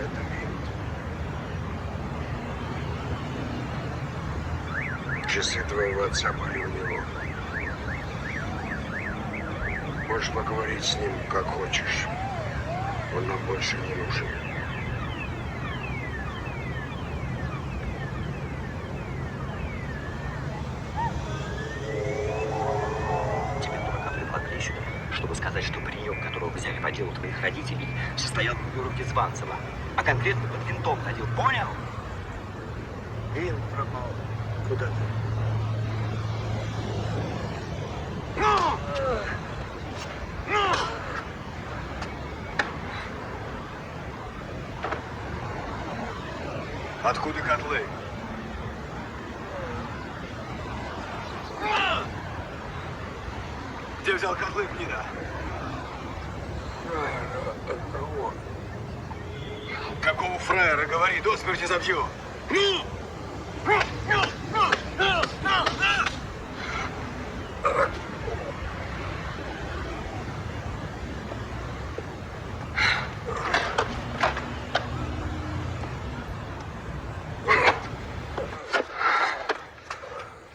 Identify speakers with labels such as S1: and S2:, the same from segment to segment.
S1: это видит. Часы твоего отца были у него. Можешь поговорить с ним как хочешь. Он нам больше не нужен.
S2: Тебе, дурака, предлагали сюда, чтобы сказать, что прием, которого взяли по делу твоих родителей, состоял в группировке Званцева, а конкретно под винтом ходил. Понял?
S1: Винт пропал. Куда ты? Откуда котлы? Где взял котлы, гнида? Одного. Какого фраера, говори, до смерти забью.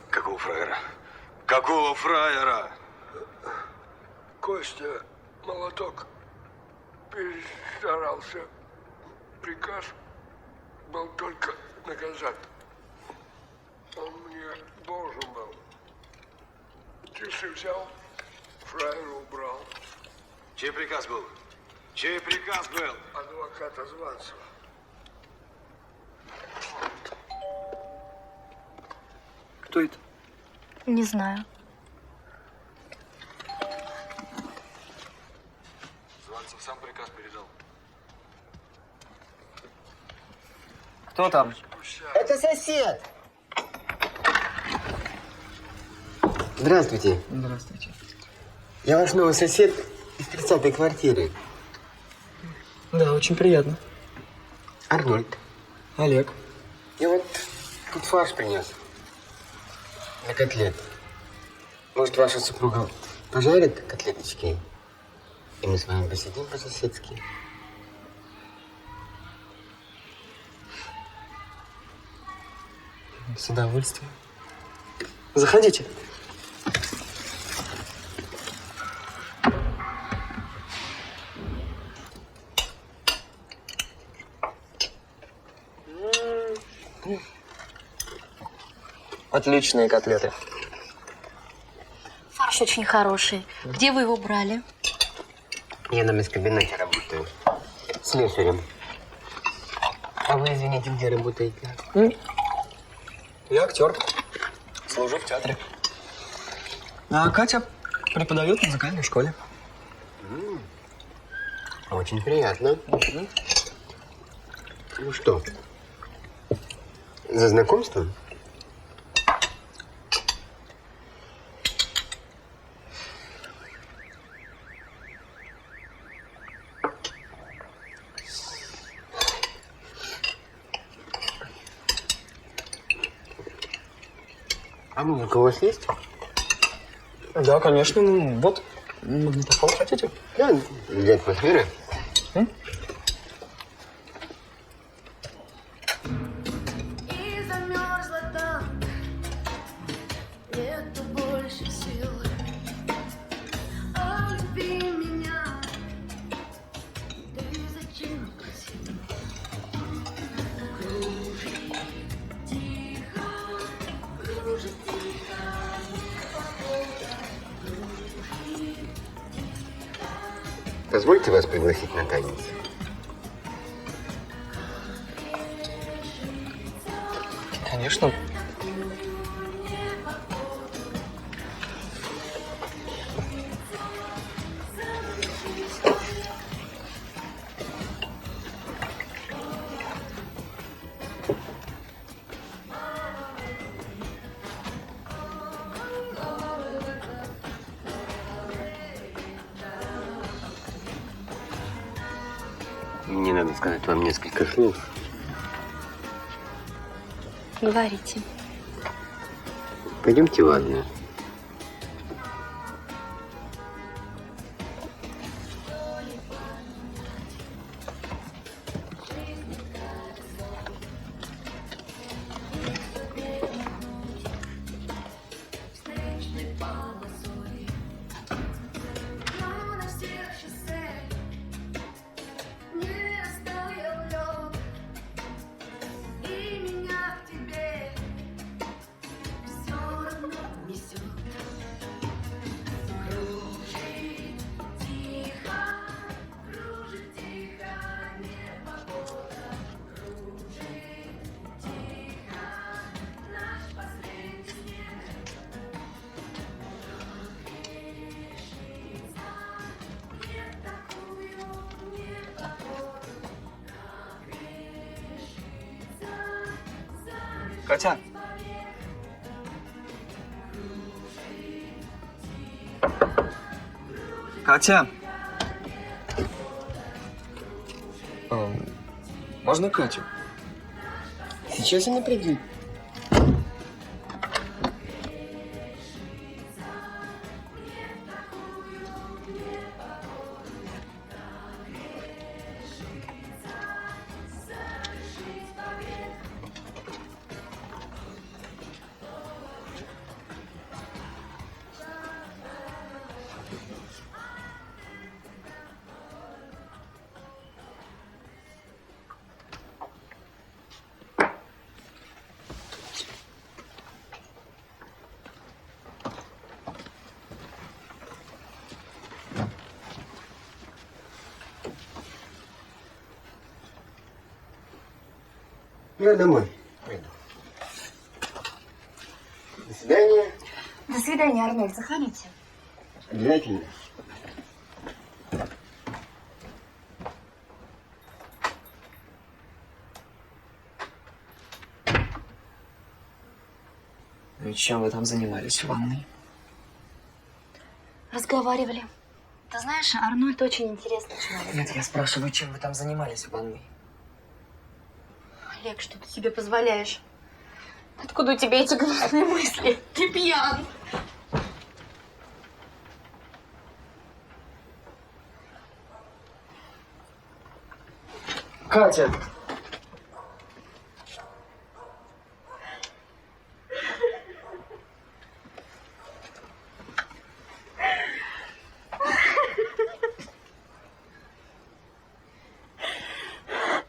S1: Какого фраера? Какого фраера?
S3: Костя Молоток перестарался. Приказ был только наказать. Он мне должен был. Часы взял, фраера убрал.
S1: Чей приказ был? Чей приказ был?
S3: Адвоката Званцева.
S4: Кто это?
S5: Не знаю.
S1: Званцев сам приказ передал.
S4: Кто там?
S6: Это сосед. Здравствуйте.
S4: Здравствуйте.
S6: Я ваш новый сосед из 30-й квартиры.
S4: Да, очень приятно.
S6: Арнольд.
S4: Олег.
S6: Я вот тут фарш принес. Для котлет. Может, ваша супруга пожарит котлеточки? И мы с вами посидим по-соседски.
S4: С удовольствием. Заходите. Отличные котлеты.
S5: Фарш очень хороший. Где вы его брали?
S6: Я на мясокомбинате работаю. Слесарем. А вы, извините, где работаете?
S4: Я актер. Служу в театре. А Катя преподает в музыкальной школе.
S6: Очень приятно. Ну что, за знакомство? А музыка у вас есть?
S4: Да, конечно. Вот, магнитофон хотите?
S6: Да, для атмосферы.
S7: И замерзла там, нету больше сил. О, люби меня, ты зачем просил? Кружит тихо, кружит тихо, погода, кружит тихо.
S6: Позвольте вас пригласить на танец.
S4: Конечно.
S6: Мне надо сказать вам несколько слов.
S5: Говорите.
S6: Пойдемте в ванную.
S4: Катя. Катя. Можно Катю?
S6: Сейчас она придет. Я домой пойду. До свидания.
S5: До свидания, Арнольд. Заходите.
S6: Обязательно.
S4: Ну и чем вы там занимались в ванной?
S5: Разговаривали. Ты знаешь, Арнольд очень интересный человек.
S4: Нет, я спрашиваю, чем вы там занимались в ванной?
S5: Олег, что ты себе позволяешь? Откуда у тебя эти гнусные мысли? Ты пьян.
S4: Катя!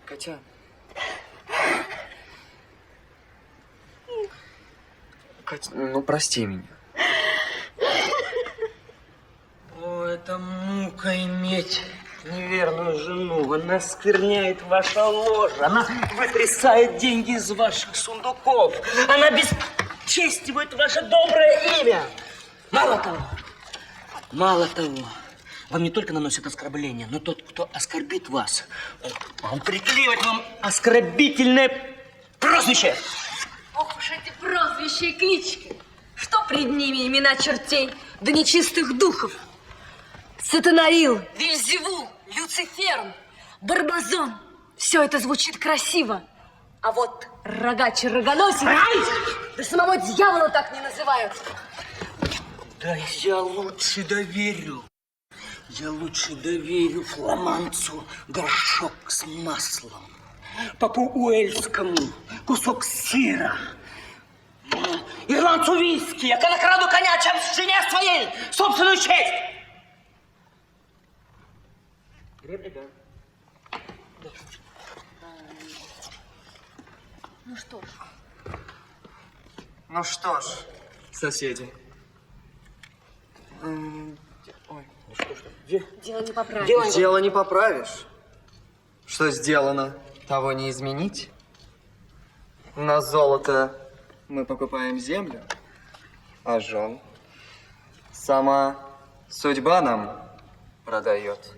S4: Катя. Катя, ну прости меня.
S6: О, это мука иметь неверную жену. Она скверняет ваше ложе. Она вытрясает деньги из ваших сундуков. Она бесчестивает ваше доброе имя. Мало того, вам не только наносят оскорбление, но тот, кто оскорбит вас, он приклеивает вам оскорбительное прозвище.
S8: Ох уж эти прозвища и клички. Что пред ними имена чертей да нечистых духов? Сатанаил, Вельзевул, Люцифер, Барбазон. Все это звучит красиво. А вот рогач и рогоносец, да самого дьявола так не называют.
S6: Да я лучше доверю. Я лучше доверю фламандцу горшок с маслом, папу Уэльскому кусок сыра, ирландцу виски, я краду коня, чем с жене своей собственную честь. Реплика.
S8: Ну что ж.
S4: Ну что ж, соседи. Ой, ну что?
S8: Дело не поправишь.
S4: Дело не поправишь. Что сделано, того не изменить. На золото мы покупаем землю, а жен сама судьба нам продает.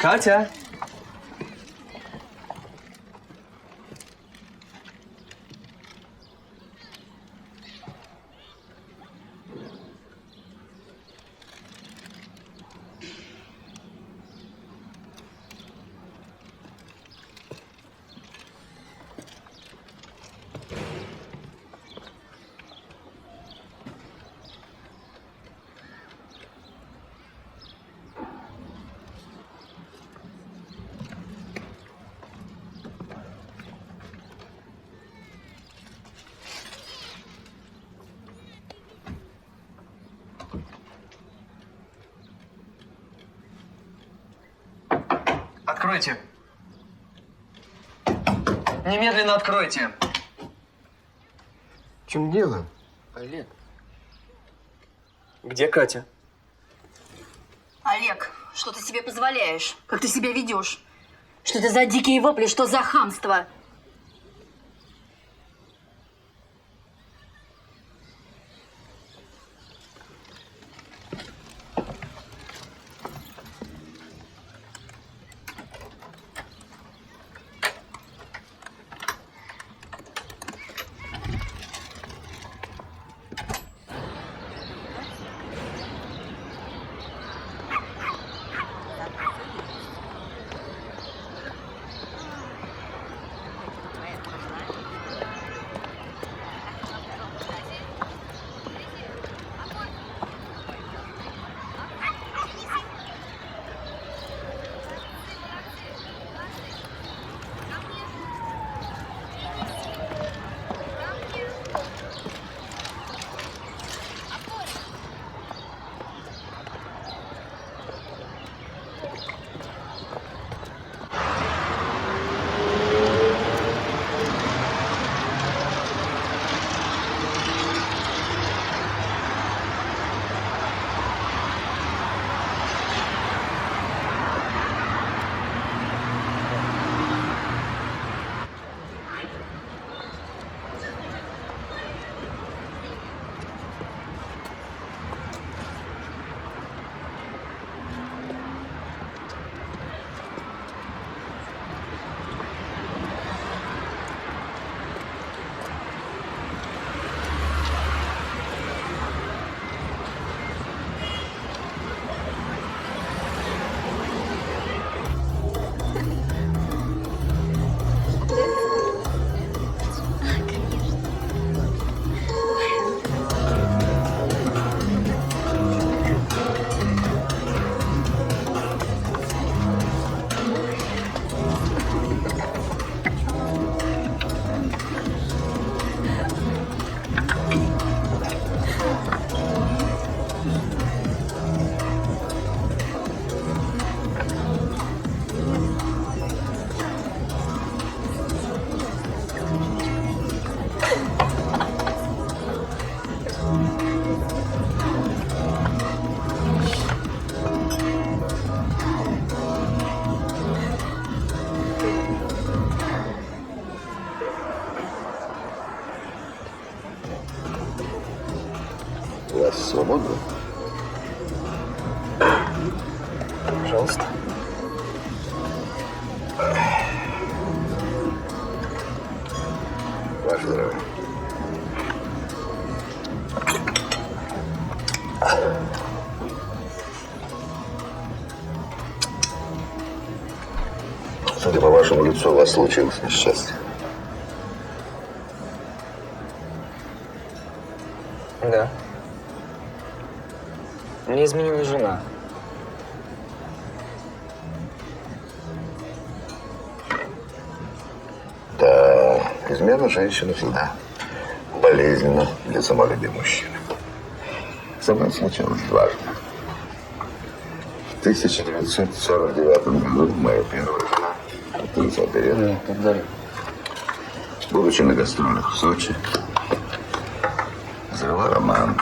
S4: Катя! Откройте. Немедленно откройте.
S3: В чем дело?
S4: Олег. Где Катя?
S8: Олег, что ты себе позволяешь? Как ты себя ведешь? Что это за дикие вопли? Что за хамство?
S1: Вас свободно?
S4: Пожалуйста.
S1: Ваше здоровье. Судя по вашему лицу, у вас случилось несчастье.
S4: Да. Мне изменила жена.
S1: Да, измена женщины всегда болезненно для самолюбия мужчины. Со мной случилось дважды. В 1949 году моя первая жена, актриса оперетты, будучи на гастролях в Сочи, завела роман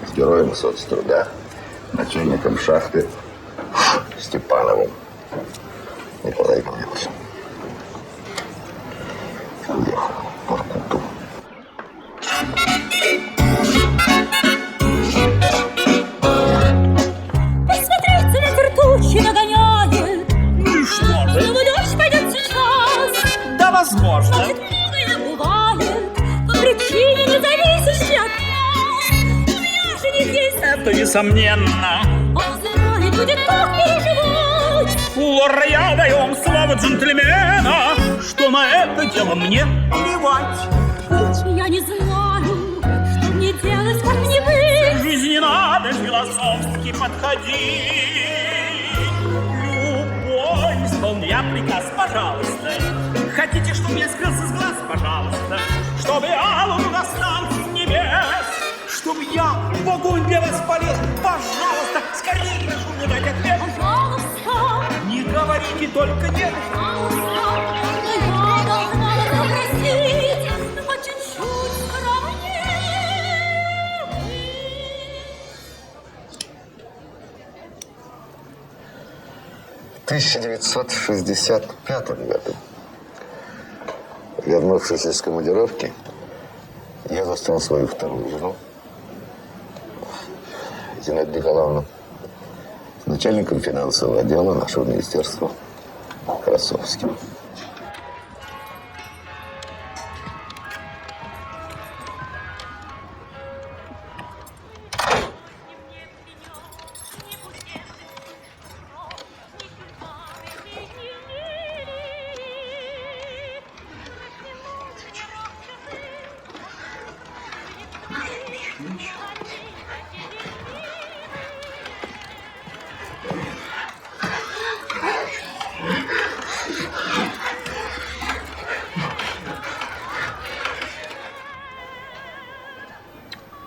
S1: с героем соцтруда, начальником шахты Степановым Николай Иванович. Уехал в Воркуту.
S7: Посмотреть, ветер тучи нагоняет.
S9: Ну и что же?
S7: Снова дождь пойдет сейчас.
S9: Да, возможно.
S7: Значит, многое бывает по причине, не зависящей от нас. У меня жених есть.
S9: Это несомненно.
S7: Он знает, будет так переживать.
S9: Флора, я даем слово джентльмена, что на это дело мне плевать.
S7: Я не знаю, что мне делать, как мне быть.
S9: В жизни надо философски подходить. Любой, исполни я приказ, пожалуйста. Хотите, чтобы я скрылся с глаз, пожалуйста. Чтобы я луну достану с небес. Чтобы я в огонь для вас полез, пожалуйста. Скорее прошу мне дать ответ.
S7: Пожалуйста,
S9: Не говорите только нет.
S7: пожалуйста, но я должна
S1: 1965 году, вернувшись из командировки, я застал свою вторую жену, Зинаиду Николаевну, с начальником финансового отдела нашего министерства Красовским.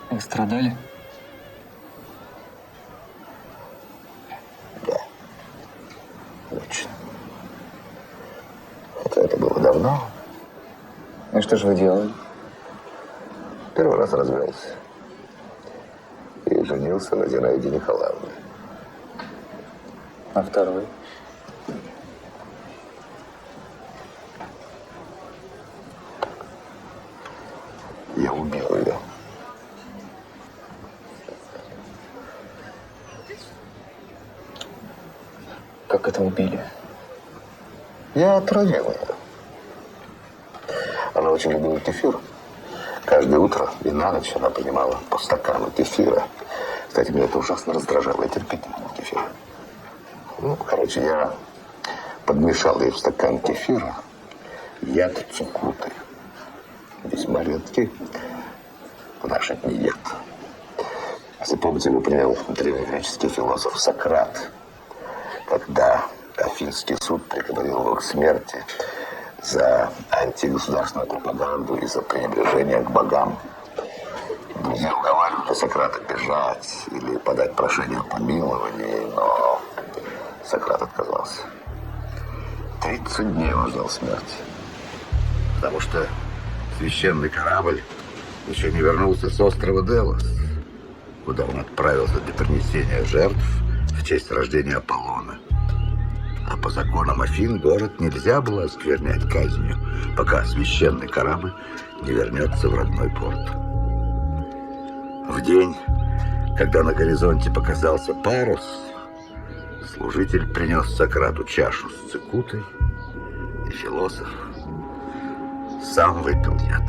S4: Вы страдали?
S1: Да. Очень. Хотя это было давно.
S4: И что же вы делали?
S1: Первый раз развелся. И женился на Зинаиде Николаевне.
S4: А второй?
S1: Я убил ее.
S4: Как это убили?
S1: Я отравил ее. Она очень любила кефир. Каждое утро и на ночь она принимала по стакану кефира. Кстати, меня это ужасно раздражало. Я терпеть не могу кефир. Ну, короче, я подмешал ей в стакан кефира яд цукуты. Весьма редкий в наши дни яд. Если помните, его принял древнегреческий философ Сократ, когда Афинский суд приговорил его к смерти за антигосударственную пропаганду и за пренебрежение к богам. Друзья уговаривали Сократа бежать или подать прошение о помиловании, но Сократ отказался. 30 дней он ждал смерти, потому что священный корабль еще не вернулся с острова Делос, куда он отправился для принесения жертв в честь рождения Аполлона. А по законам Афин город нельзя было осквернять казнью, пока священный корабль не вернется в родной порт. В день, когда на горизонте показался парус, служитель принес Сократу чашу с цикутой, и философ сам выпил яд.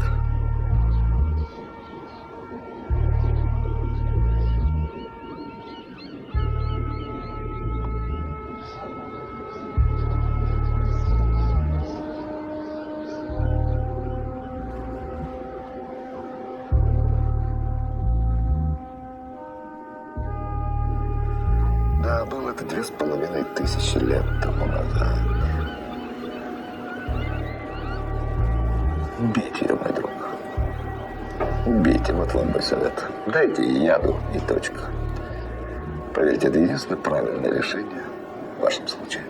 S1: Да, было это 2500 лет тому назад. Убейте ее, мой друг. Убейте, вот вам мой совет. Дайте ей яду и точка. Поверьте, это единственное правильное решение в вашем случае.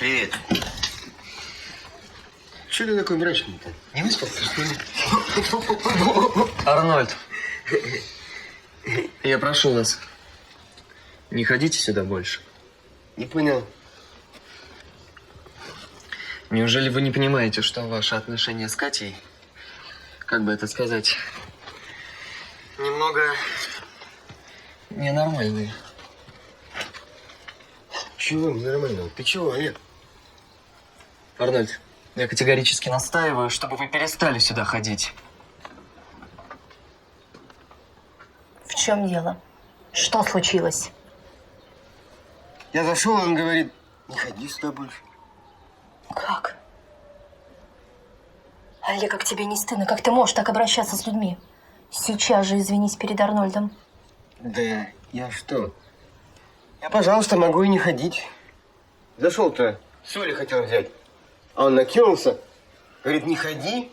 S2: Привет. Че ты такой мрачный-то? Не выспался, что ли?
S4: Арнольд, я прошу вас, не ходите сюда больше.
S2: Не понял.
S4: Неужели вы не понимаете, что ваши отношения с Катей, как бы это сказать, немного ненормальные?
S2: Чего ненормального? Ты чего, Олег?
S4: Арнольд, я категорически настаиваю, чтобы вы перестали сюда ходить.
S8: В чем дело? Что случилось?
S2: Я зашел, он говорит, не ходи сюда больше.
S8: Как? Олег, как тебе не стыдно? Как ты можешь так обращаться с людьми? Сейчас же извинись перед Арнольдом.
S2: Да я что? Я, пожалуйста, могу и не ходить. Зашел-то, соли хотел взять. А он накинулся, говорит, не ходи.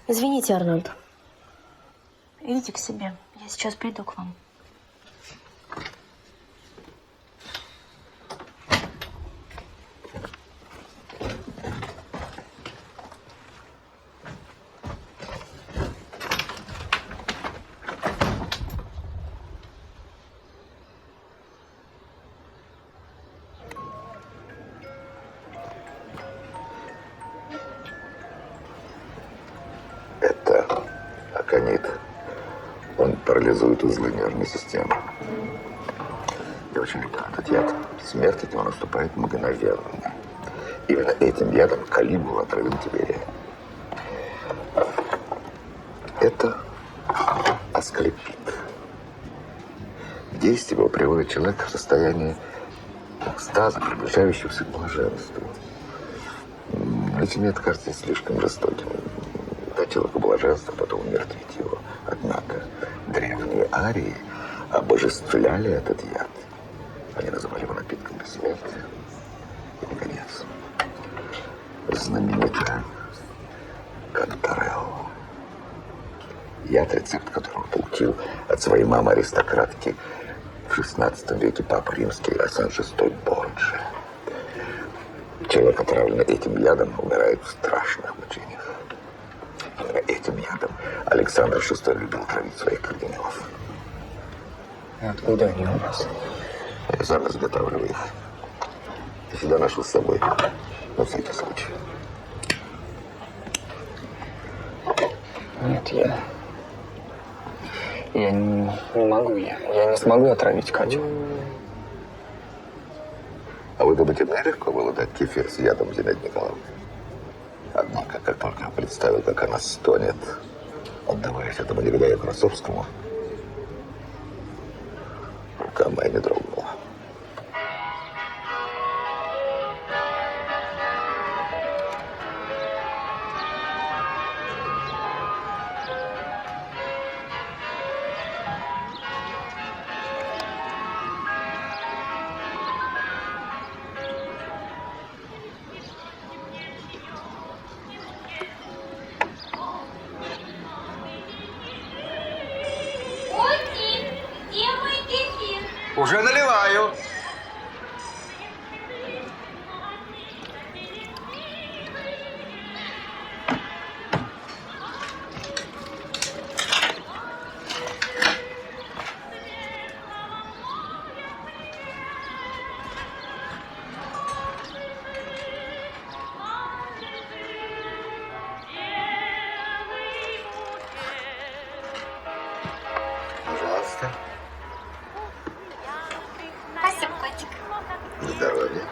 S8: Извините, Арнольд. Идите к себе. Я сейчас приду к вам.
S1: Это аконит. Он парализует узлы нервной системы. Я очень люблю этот яд. Смерть от него наступает мгновенно. Именно этим ядом Калигула отравил Тиберия. Это асклепит. Действие его приводит человека в состояние экстаза, приближающегося к блаженству. Этим яд кажется слишком жестоким. Дать человеку блаженство, потом умертвить его. Однако древние арии обожествляли этот яд. Они называли его напитком бессмертия. И, наконец, знаменитая Кантарелла. Яд, рецепт которого получил от своей мамы-аристократки в XVI веке Папа Римский Иоанн VI Борджиа. Человек, отравленный этим ядом, умирает в страшных мучениях. Именно этим ядом Александр VI любил травить своих кардиналов.
S4: Откуда они у вас?
S1: Я сам изготавливаю их. Я всегда ношу с собой. На всякий случай.
S4: Нет, я не могу. Я не смогу отравить Катю.
S1: А вы думаете, мне легко было дать кефир с ядом Зинаиде Николаевне? Однако, как только я представил, как она стонет, отдаваясь этому негодяю Красовскому, рука моя не дрогнула.
S2: Уже наливаю.
S1: Пожалуйста.
S5: Спасибо, котик.
S1: Здоровья.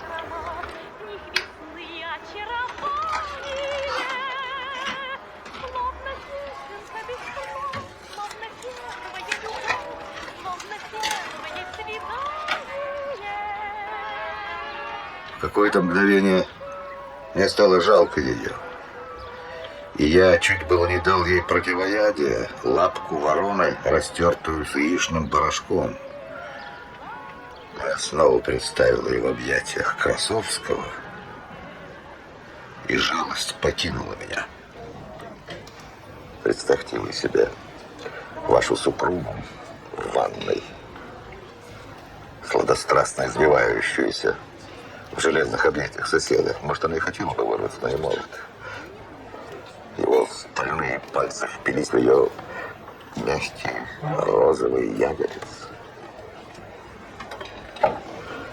S1: В какое-то мгновение мне стало жалко ее. И я чуть было не дал ей противоядие, лапку вороны, растертую с яичным порошком. Я снова представил ее в объятиях Красовского, и жалость покинула меня. Представьте вы себе вашу супругу в ванной, сладострастно извивающуюся в железных объятиях соседа. Может, она и хотела бы вырваться, но не может. Его стальные пальцы впились в ее мягкие розовые ягодицы.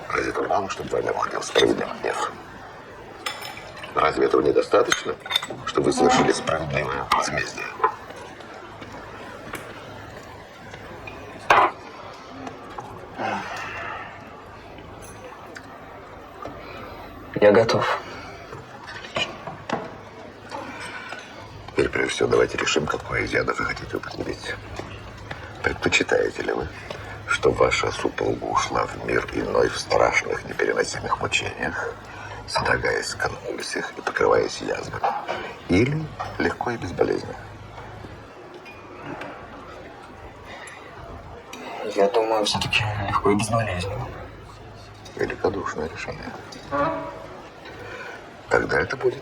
S1: Разве этого мало, чтобы вами уходил справедливый гнев? Разве этого недостаточно, чтобы вы совершили справедливое возмездие?
S4: Я готов.
S1: Теперь, прежде всего, давайте решим, какой из ядов вы хотите употребить. Предпочитаете ли вы, что ваша супруга ушла в мир иной в страшных непереносимых мучениях, содрогаясь в конвульсиях и покрываясь язвами, или легко и безболезненно?
S4: Я думаю, все-таки легко и безболезненно.
S1: Великодушное решение. Тогда это будет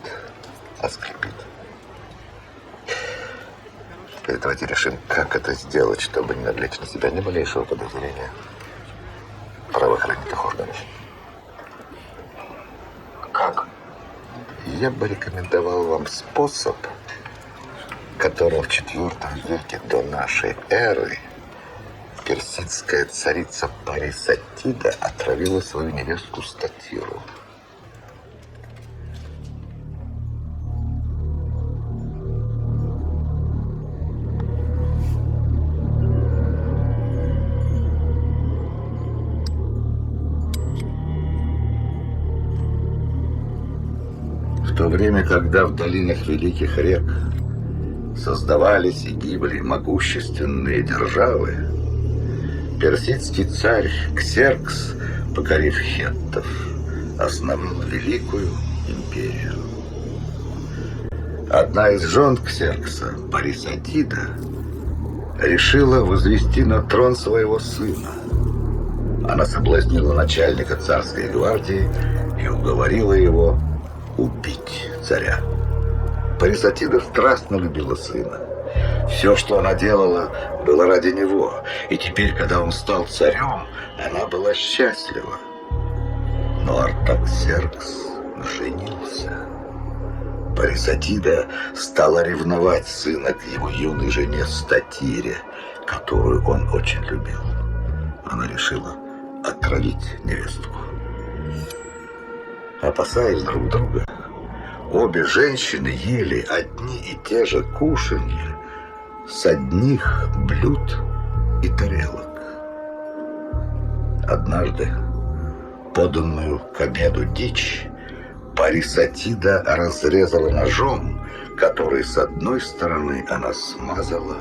S1: Асклепид. Теперь давайте решим, как это сделать, чтобы не навлечь на себя ни малейшего подозрения правоохранительных органов.
S4: Как?
S1: Я бы рекомендовал вам способ, которым в IV веке до нашей эры персидская царица Парисатида отравила свою невестку Статиру. В то время, когда в долинах великих рек создавались и гибли могущественные державы, персидский царь Ксеркс, покорив хеттов, основал великую империю. Одна из жен Ксеркса, Парисатида, решила возвести на трон своего сына. Она соблазнила начальника царской гвардии и уговорила его убить царя. Парисатида страстно любила сына. Все, что она делала, было ради него. И теперь, когда он стал царем, она была счастлива. Но Артаксеркс женился. Парисатида стала ревновать сына к его юной жене Статире, которую он очень любил. Она решила отравить невестку. Опасаясь друг друга, обе женщины ели одни и те же кушанья с одних блюд и тарелок. Однажды поданную к обеду дичь Парисатида разрезала ножом, который с одной стороны она смазала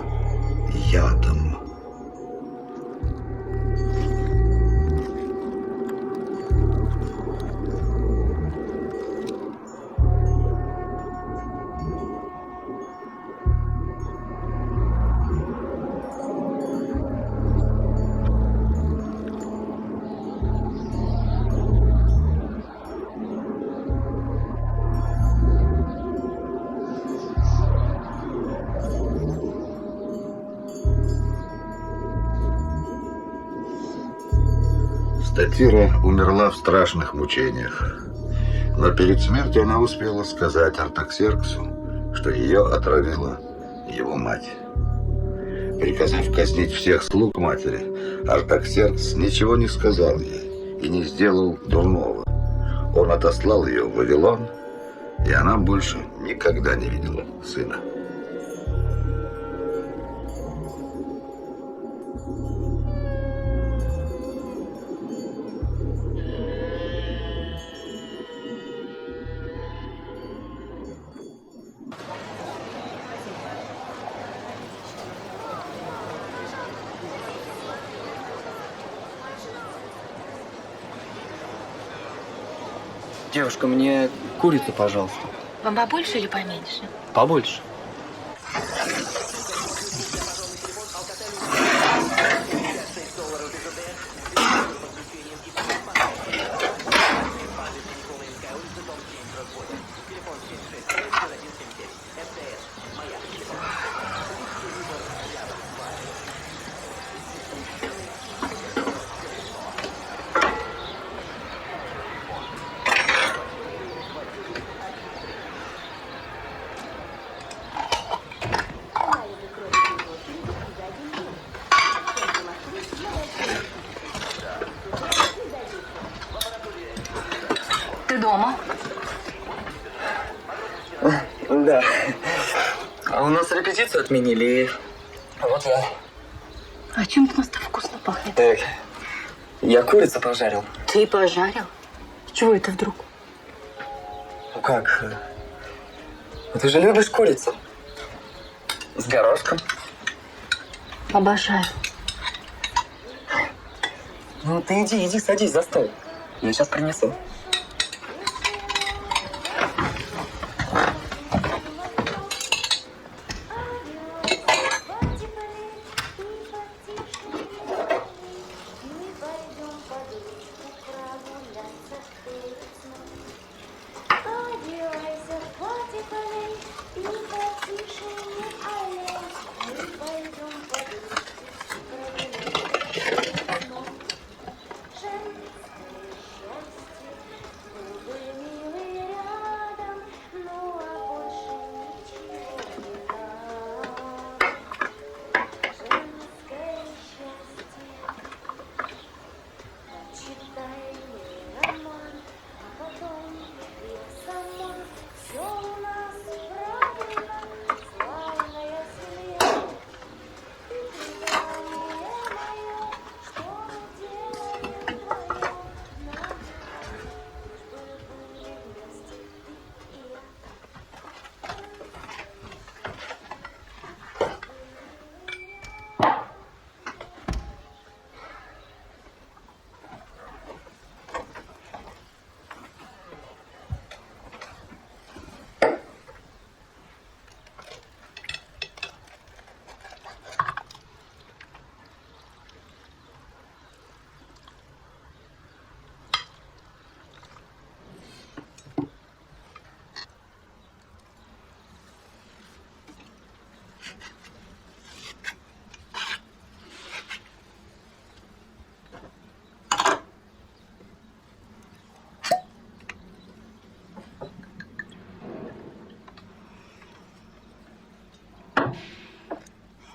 S1: ядом. Статира умерла в страшных мучениях, но перед смертью она успела сказать Артаксерксу, что ее отравила его мать. Приказав казнить всех слуг матери, Артаксеркс ничего не сказал ей и не сделал дурного. Он отослал ее в Вавилон, и она больше никогда не видела сына.
S4: Девушка, мне курицу, пожалуйста.
S5: Вам побольше или поменьше?
S4: Побольше.
S5: Ты дома?
S4: Да. А у нас репетицию отменили, и вот я.
S5: А чем у нас так вкусно пахнет?
S4: Так, я курицу пожарил.
S5: Ты пожарил? Чего это вдруг?
S4: Ну как? Ты же любишь курицу. С горошком.
S5: Обожаю.
S4: Ну ты иди, садись за стол. Я сейчас принесу.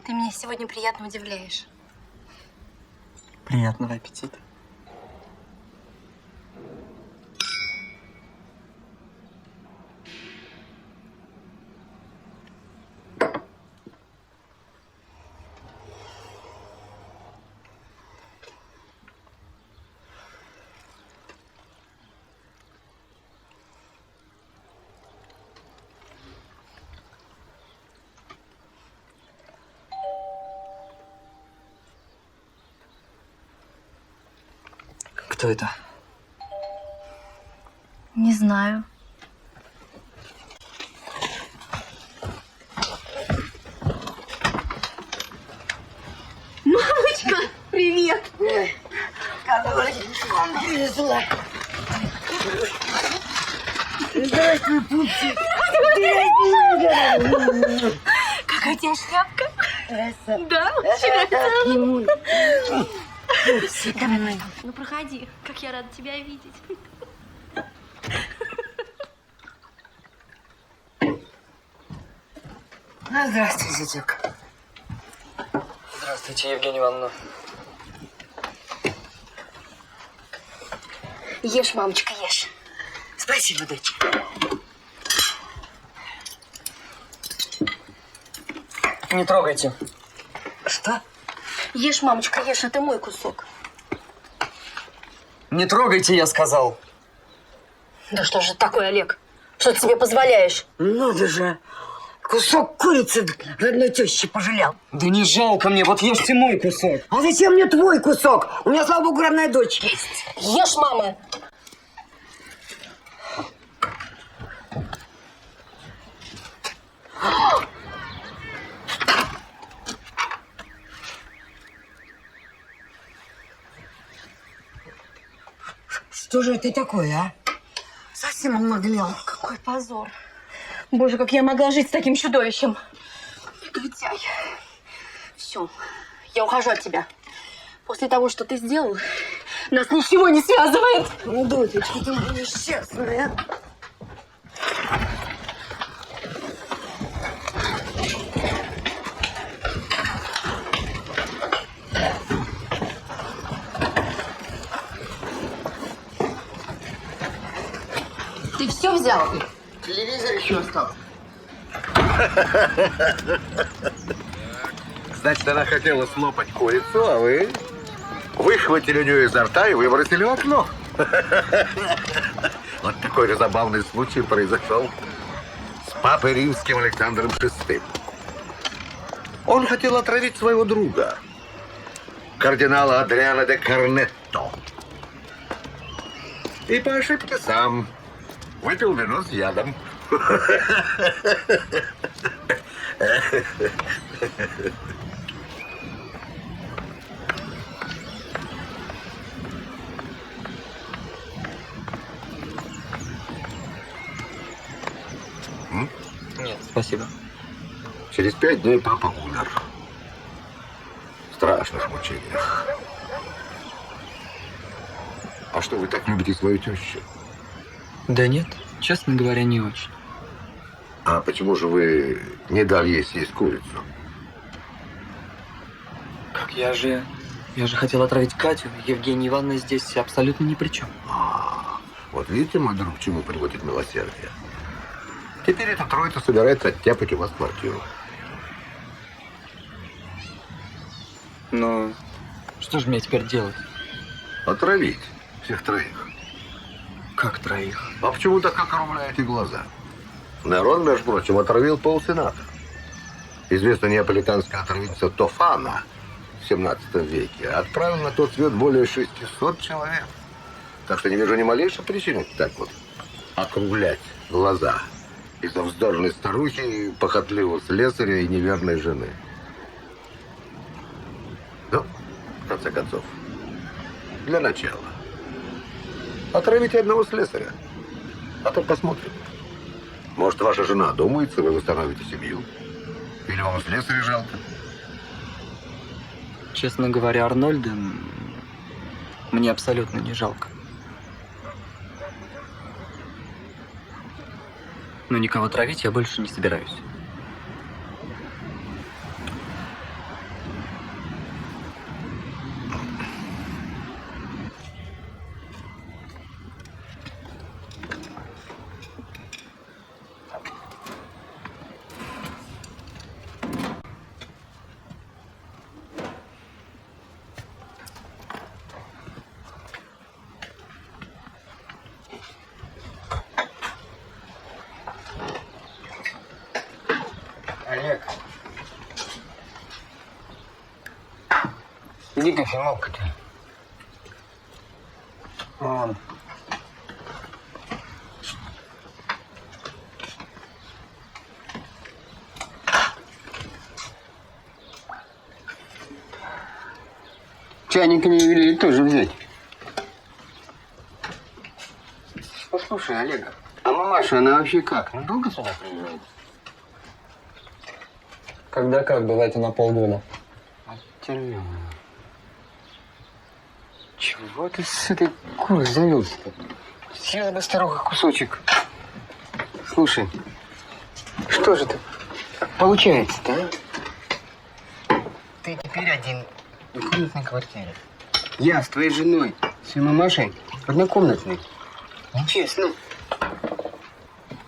S5: Ты меня сегодня приятно удивляешь.
S4: Приятного аппетита. Кто это?
S5: Не знаю. Мамочка, привет!
S6: Привезла. Здравствуй, пупсик.
S5: Какая у тебя шляпка?
S6: Красавчик.
S5: Да,
S6: Пупсик.
S5: Давай, ну проходи, как я рада тебя видеть.
S6: Здравствуй, зятек.
S4: Здравствуйте, Евгения Ивановна.
S5: Ешь, мамочка, ешь.
S6: Спасибо, дочка.
S4: Не трогайте.
S6: Что?
S5: Ешь, мамочка, ешь, это мой кусок.
S4: Не трогайте, я сказал.
S5: Да что же такое, Олег? Что ты себе позволяешь?
S6: Надо же. Кусок курицы родной тещи пожалел.
S4: Да не жалко мне, вот ешьте мой кусок.
S6: А зачем мне твой кусок? У меня, слава богу, родная дочь есть.
S5: Ешь, мама.
S6: Что же это такое, а? Совсем обнаглел.
S5: Какой позор. Боже, как я могла жить с таким чудовищем. Негодяй. Все, я ухожу от тебя. После того, что ты сделал, нас ничего не связывает.
S6: Ну, дочечка, ты будешь честная.
S5: Ты все взял?
S2: Телевизор еще остался.
S1: Значит, она хотела слопать курицу, а вы выхватили у нее изо рта и выбросили в окно. Вот такой же забавный случай произошел с папой римским Александром VI. Он хотел отравить своего друга, кардинала Адриана де Корнетто. И по ошибке сам выпил вино с ядом.
S4: Нет, спасибо.
S1: Через 5 дней папа умер. В страшных мучениях. А что, вы так любите свою тещу?
S4: Да нет, честно говоря, не очень.
S1: А почему же вы не дали ей съесть курицу?
S4: Как я же хотел отравить Катю. Евгения Ивановна здесь абсолютно ни при чем.
S1: Вот видите, мой друг, к чему приводит милосердие? Теперь эта троица собирается оттяпать у вас квартиру.
S4: Но что же мне теперь делать?
S1: Отравить всех троих.
S4: Как троих?
S1: А почему так округляете глаза? Нерон, между прочим, отравил полсената. Известная неаполитанская отравительница Тофана в 17 веке отправил на тот свет более 600 человек. Так что не вижу ни малейшей причины так вот округлять глаза из-за вздорной старухи, похотливого слесаря и неверной жены. Ну, в конце концов, для начала отравите одного слесаря, а то посмотрим. Может, ваша жена одумается, вы восстановите семью. Или вам слесаря жалко?
S4: Честно говоря, Арнольда мне абсолютно не жалко. Но никого травить я больше не собираюсь.
S2: Олег. Иди кофемолка-то. Вон. Чайник не велели тоже взять. Послушай, Олег, а мамаша, она вообще как? Ну, долго сюда приезжает?
S4: Когда как, бывает и на полгода.
S2: Термин. Чего ты с этой курой завелся-то? Съела бы старуха кусочек. Слушай, что же это получается-то, а? Ты теперь один в двухкомнатной квартире. Я с твоей женой, с ее мамашей, однокомнатной. Нечестно.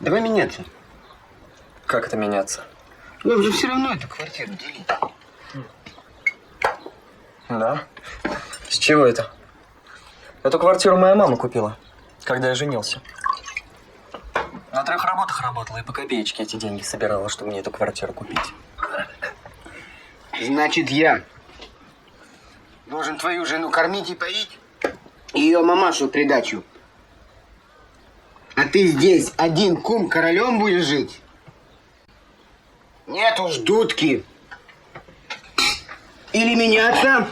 S2: Давай меняться.
S4: Как это меняться?
S2: Нам же все равно эту квартиру делить.
S4: Да? С чего это? Эту квартиру моя мама купила, когда я женился. На 3 работах работала и по копеечке эти деньги собирала, чтобы мне эту квартиру купить.
S2: Значит, я должен твою жену кормить и поить, и ее мамашу в придачу. А ты здесь один кум королем будешь жить? Нет уж, дудки. Или меняться,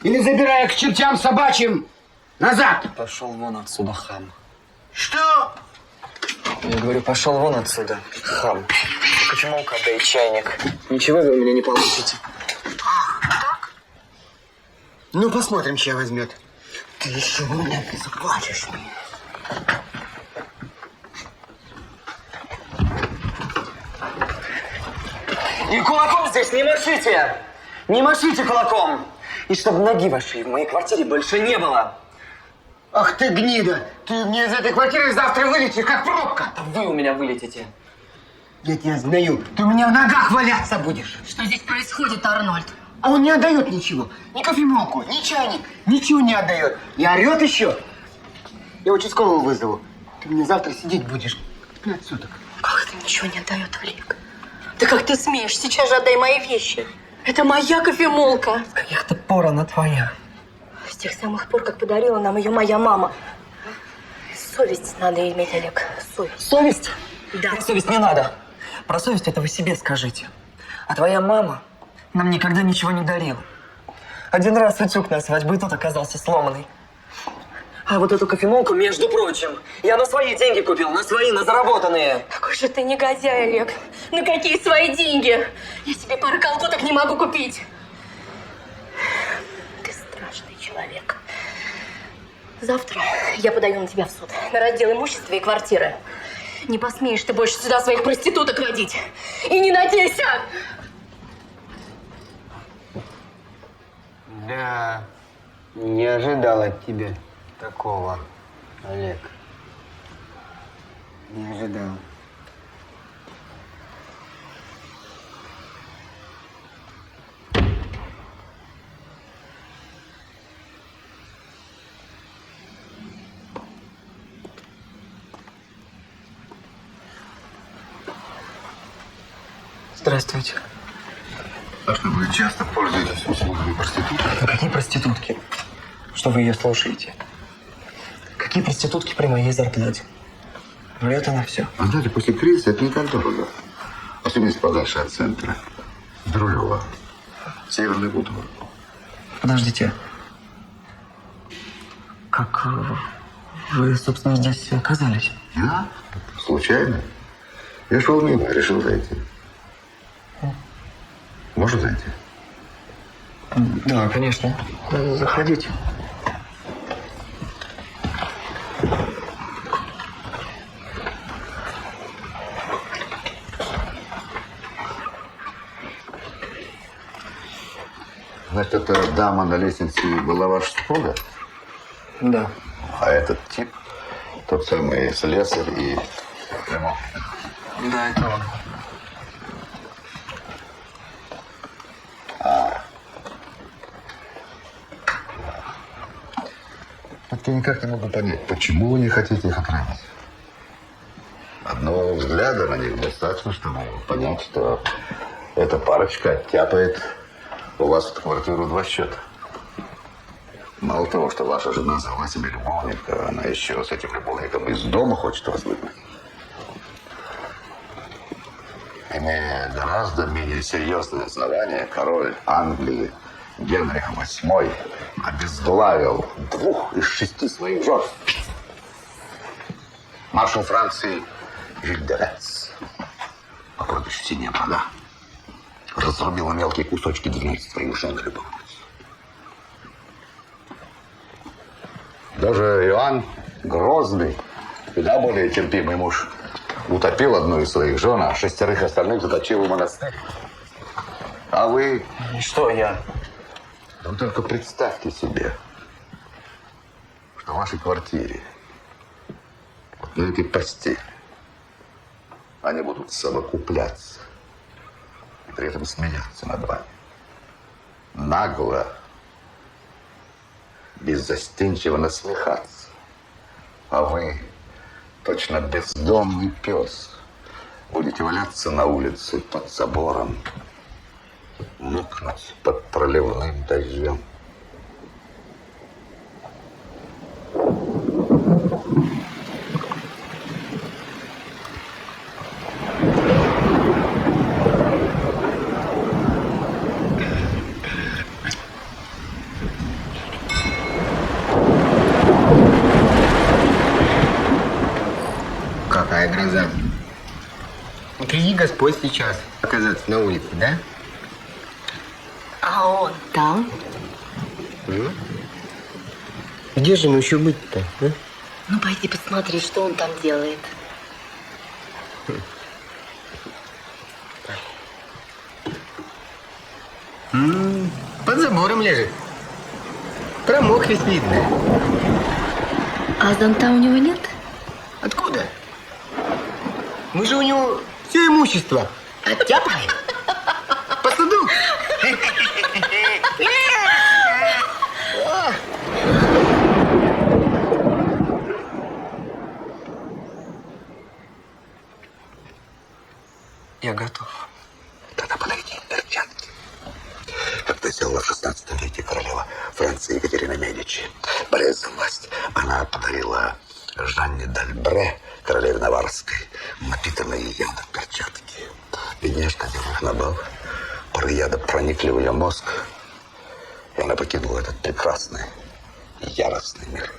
S2: или забирай к чертям собачьим назад.
S4: Пошел вон отсюда, хам.
S2: Что?
S4: Я говорю, пошел вон отсюда, хам. Кофемолка, дай чайник. Ничего вы у меня не получите.
S2: Так? Ну, посмотрим, чья возьмет. Ты еще у меня заплатишь мне.
S6: И кулаком здесь не машите! Не машите кулаком! И чтобы ноги вашей в моей квартире больше не было!
S2: Ах ты гнида! Ты мне из этой квартиры завтра вылетишь, как пробка!
S4: Да вы у меня вылетите.
S2: Я тебя знаю, ты у меня в ногах валяться будешь.
S5: Что здесь происходит, Арнольд?
S2: А он не отдает ничего. Ни кофемолку, ни чайник. Ничего не отдает. И орет еще. Я участкового вызову. Ты мне завтра сидеть будешь 5 суток.
S5: Как это ничего не отдает, Олег? Да как ты смеешь? Сейчас же отдай мои вещи. Это моя кофемолка.
S4: С каких-то пор она твоя.
S5: С тех самых пор, как подарила нам ее моя мама. Совесть надо иметь, Олег. Совесть.
S4: Совесть?
S5: Да.
S4: Про совесть не надо. Про совесть это вы себе скажите. А твоя мама нам никогда ничего не дарила. Один раз утюг на свадьбу, и тот оказался сломанный. А вот эту кофемолку, между прочим, я на свои деньги купил, на свои, на заработанные.
S5: Какой же ты негодяй, Олег. На какие свои деньги? Я себе пары колготок не могу купить. Ты страшный человек. Завтра я подаю на тебя в суд. На раздел имущества и квартиры. Не посмеешь ты больше сюда своих проституток водить. И не надейся!
S2: Да, не ожидал от тебя такого, Олег. Не ожидал.
S4: Здравствуйте.
S1: А что, вы часто пользуетесь услугами проституток?
S4: А какие проститутки? Что вы ее слушаете? Какие проститутки при моей зарплате? Врет она все.
S1: А знаете, после кризиса это не так дорого. Особенно если подальше от центра. Друлево. Северный Бутово.
S4: Подождите. Как вы, собственно, здесь оказались?
S1: Я? Случайно. Я шел мимо, решил зайти. Можно зайти?
S4: Да, конечно. Заходите.
S1: Значит, эта дама на лестнице была ваша супруга?
S4: Да.
S1: А этот тип, тот самый слесарь и ремонт.
S4: Да, это он.
S1: Вот я никак не могу понять, почему вы не хотите их охранять. Одного взгляда на них достаточно, чтобы понять, что эта парочка оттяпает у вас эту квартиру 2 счета. Мало того, что ваша жена завела себе любовника, она еще с этим любовником из дома хочет вас выгнать. Имея гораздо менее серьезные основания, король Англии Генрих VIII обезглавил 2 из 6 своих жен. Маршал Франции Жиль де Рец, по прозвищу Синяя Борода, разрубил на мелкие кусочки 12 своих жен и любовниц. Даже Иоанн Грозный, куда более терпимый муж, утопил одну из своих жен, а 6 остальных заточил в монастырь. А вы...
S4: Что я?
S1: Ну, только представьте себе, что в вашей квартире, вот на этой постели, они будут совокупляться и при этом смеяться над вами. Нагло, беззастенчиво насмехаться. А вы, точно бездомный пес, будете валяться на улице под забором, мокнуть под проливным дождем.
S2: Какая гроза. Укажи Господь сейчас оказаться на улице, да?
S5: А он там?
S2: Где же ему еще быть-то, а?
S5: Ну, пойди посмотри, что он там делает.
S2: Под забором лежит. Промок весь видно.
S5: А зонта у него нет?
S2: Откуда? Мы же у него все имущество оттяпали. По суду.
S4: Я готов.
S1: Тогда подойди, перчатки. Когда сделала в 16 веке королева Франции Екатерина Медичи, борясь за власть, она подарила Жанне д'Альбре, королеве Наварской, напитанные ядом перчатки. Бедняжка делала на бал. Пары яда проникли в ее мозг, и она покинула этот прекрасный и яростный мир.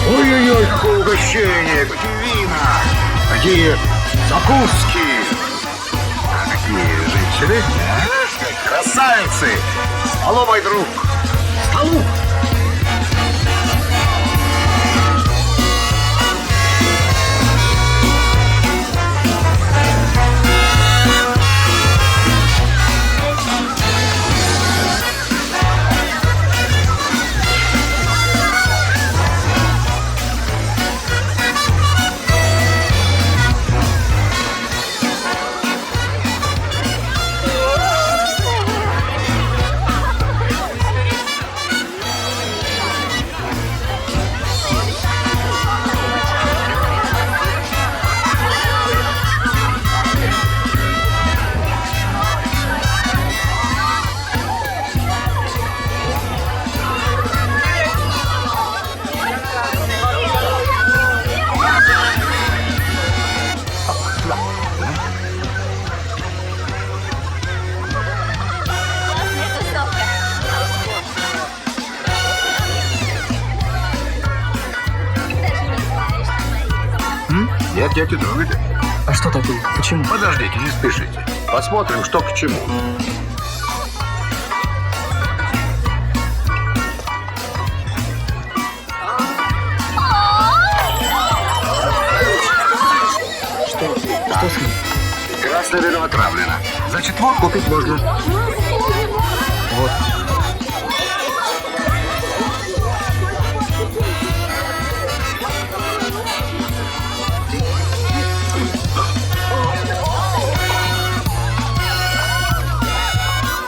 S3: Ой-ой-ой, какое угощение, какие вина, какие закуски. А какие женщины? Красавицы! Столу, мой друг! Столу! Нет, не трогайте.
S4: А что такое? Почему?
S3: Подождите, не спешите. Посмотрим, что к чему.
S4: Что с ним?
S3: Красное вино отравлено. Значит, вот купить можно.
S4: Вот.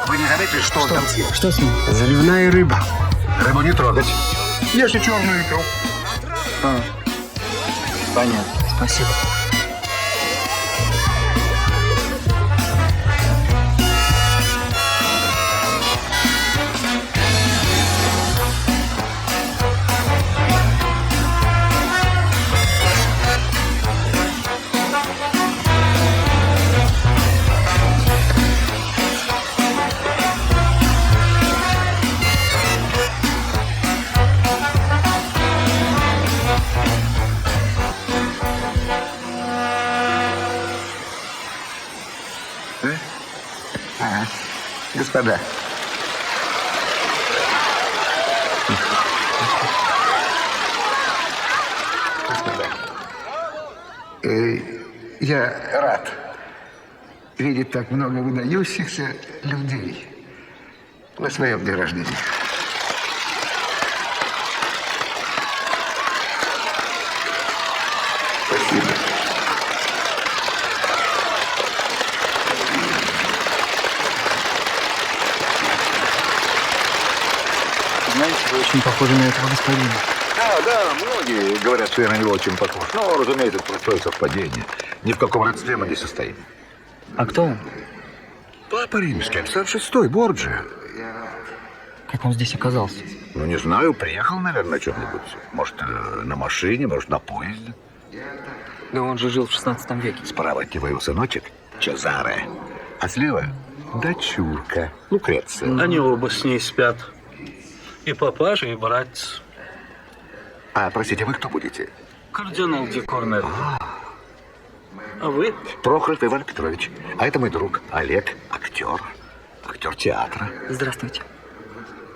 S3: Вы не заметили, что он там съел?
S4: Что с ним?
S2: Заливная рыба.
S3: Рыбу не трогать. Ешьте черную икру.
S4: А, понятно. Спасибо.
S3: Господа. Господа. Я рад видеть так много выдающихся людей на своем дне рождения. Спасибо.
S4: Знаете, вы очень похожи на этого господина.
S3: Да, многие говорят, что я на него очень похож. Но, разумеется, это простое совпадение. Ни в каком родстве мы не состоим.
S4: А кто он?
S3: Папа римский, Александр VI, Борджиа.
S4: Как он здесь оказался?
S3: Ну, не знаю, приехал, наверное, на чем-нибудь. Может, на машине, может, на поезде.
S4: Да он же жил в 16 веке.
S3: Справа от него его сыночек Чезаре, а слева дочурка Лукреция.
S9: Они оба с ней спят. И папаша, и братец.
S3: А, простите, вы кто будете?
S9: Кардинал Ди Корнель. А вы?
S3: Прохоров Иван Петрович. А это мой друг Олег, актер. Актер театра.
S4: Здравствуйте.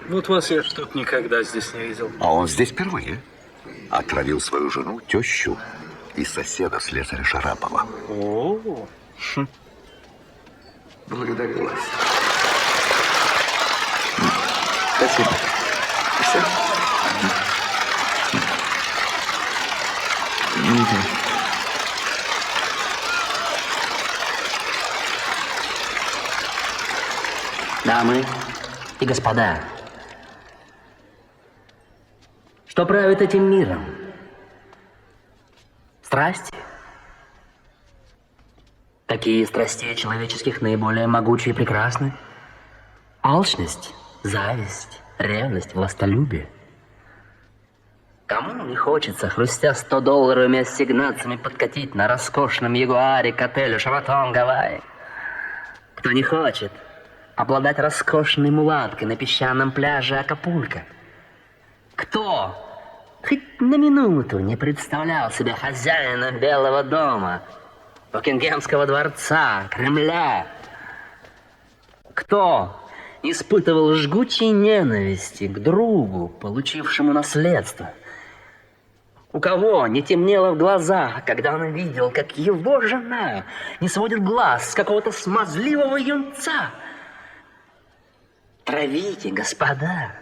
S9: Вот вас я что-то никогда здесь не видел.
S3: А он здесь впервые. Отравил свою жену, тещу и соседа, слесаря Шарапова.
S9: О,
S1: Благодарю вас.
S2: Спасибо. Все?
S6: Дамы и господа, что правит этим миром? Страсти? Какие из страстей человеческих наиболее могучие и прекрасны? Алчность, зависть, ревность, властолюбие. Кому не хочется, хрустя $100 ассигнациями, подкатить на роскошном ягуаре к отелю «Шаратон Гавайи»? Кто не хочет обладать роскошной мулаткой на песчаном пляже Акапулько? Кто хоть на минуту не представлял себя хозяином Белого дома, Букингемского дворца, Кремля? Кто испытывал жгучей ненависти к другу, получившему наследство? У кого не темнело в глазах, когда он видел, как его жена не сводит глаз с какого-то смазливого юнца? Травите, господа,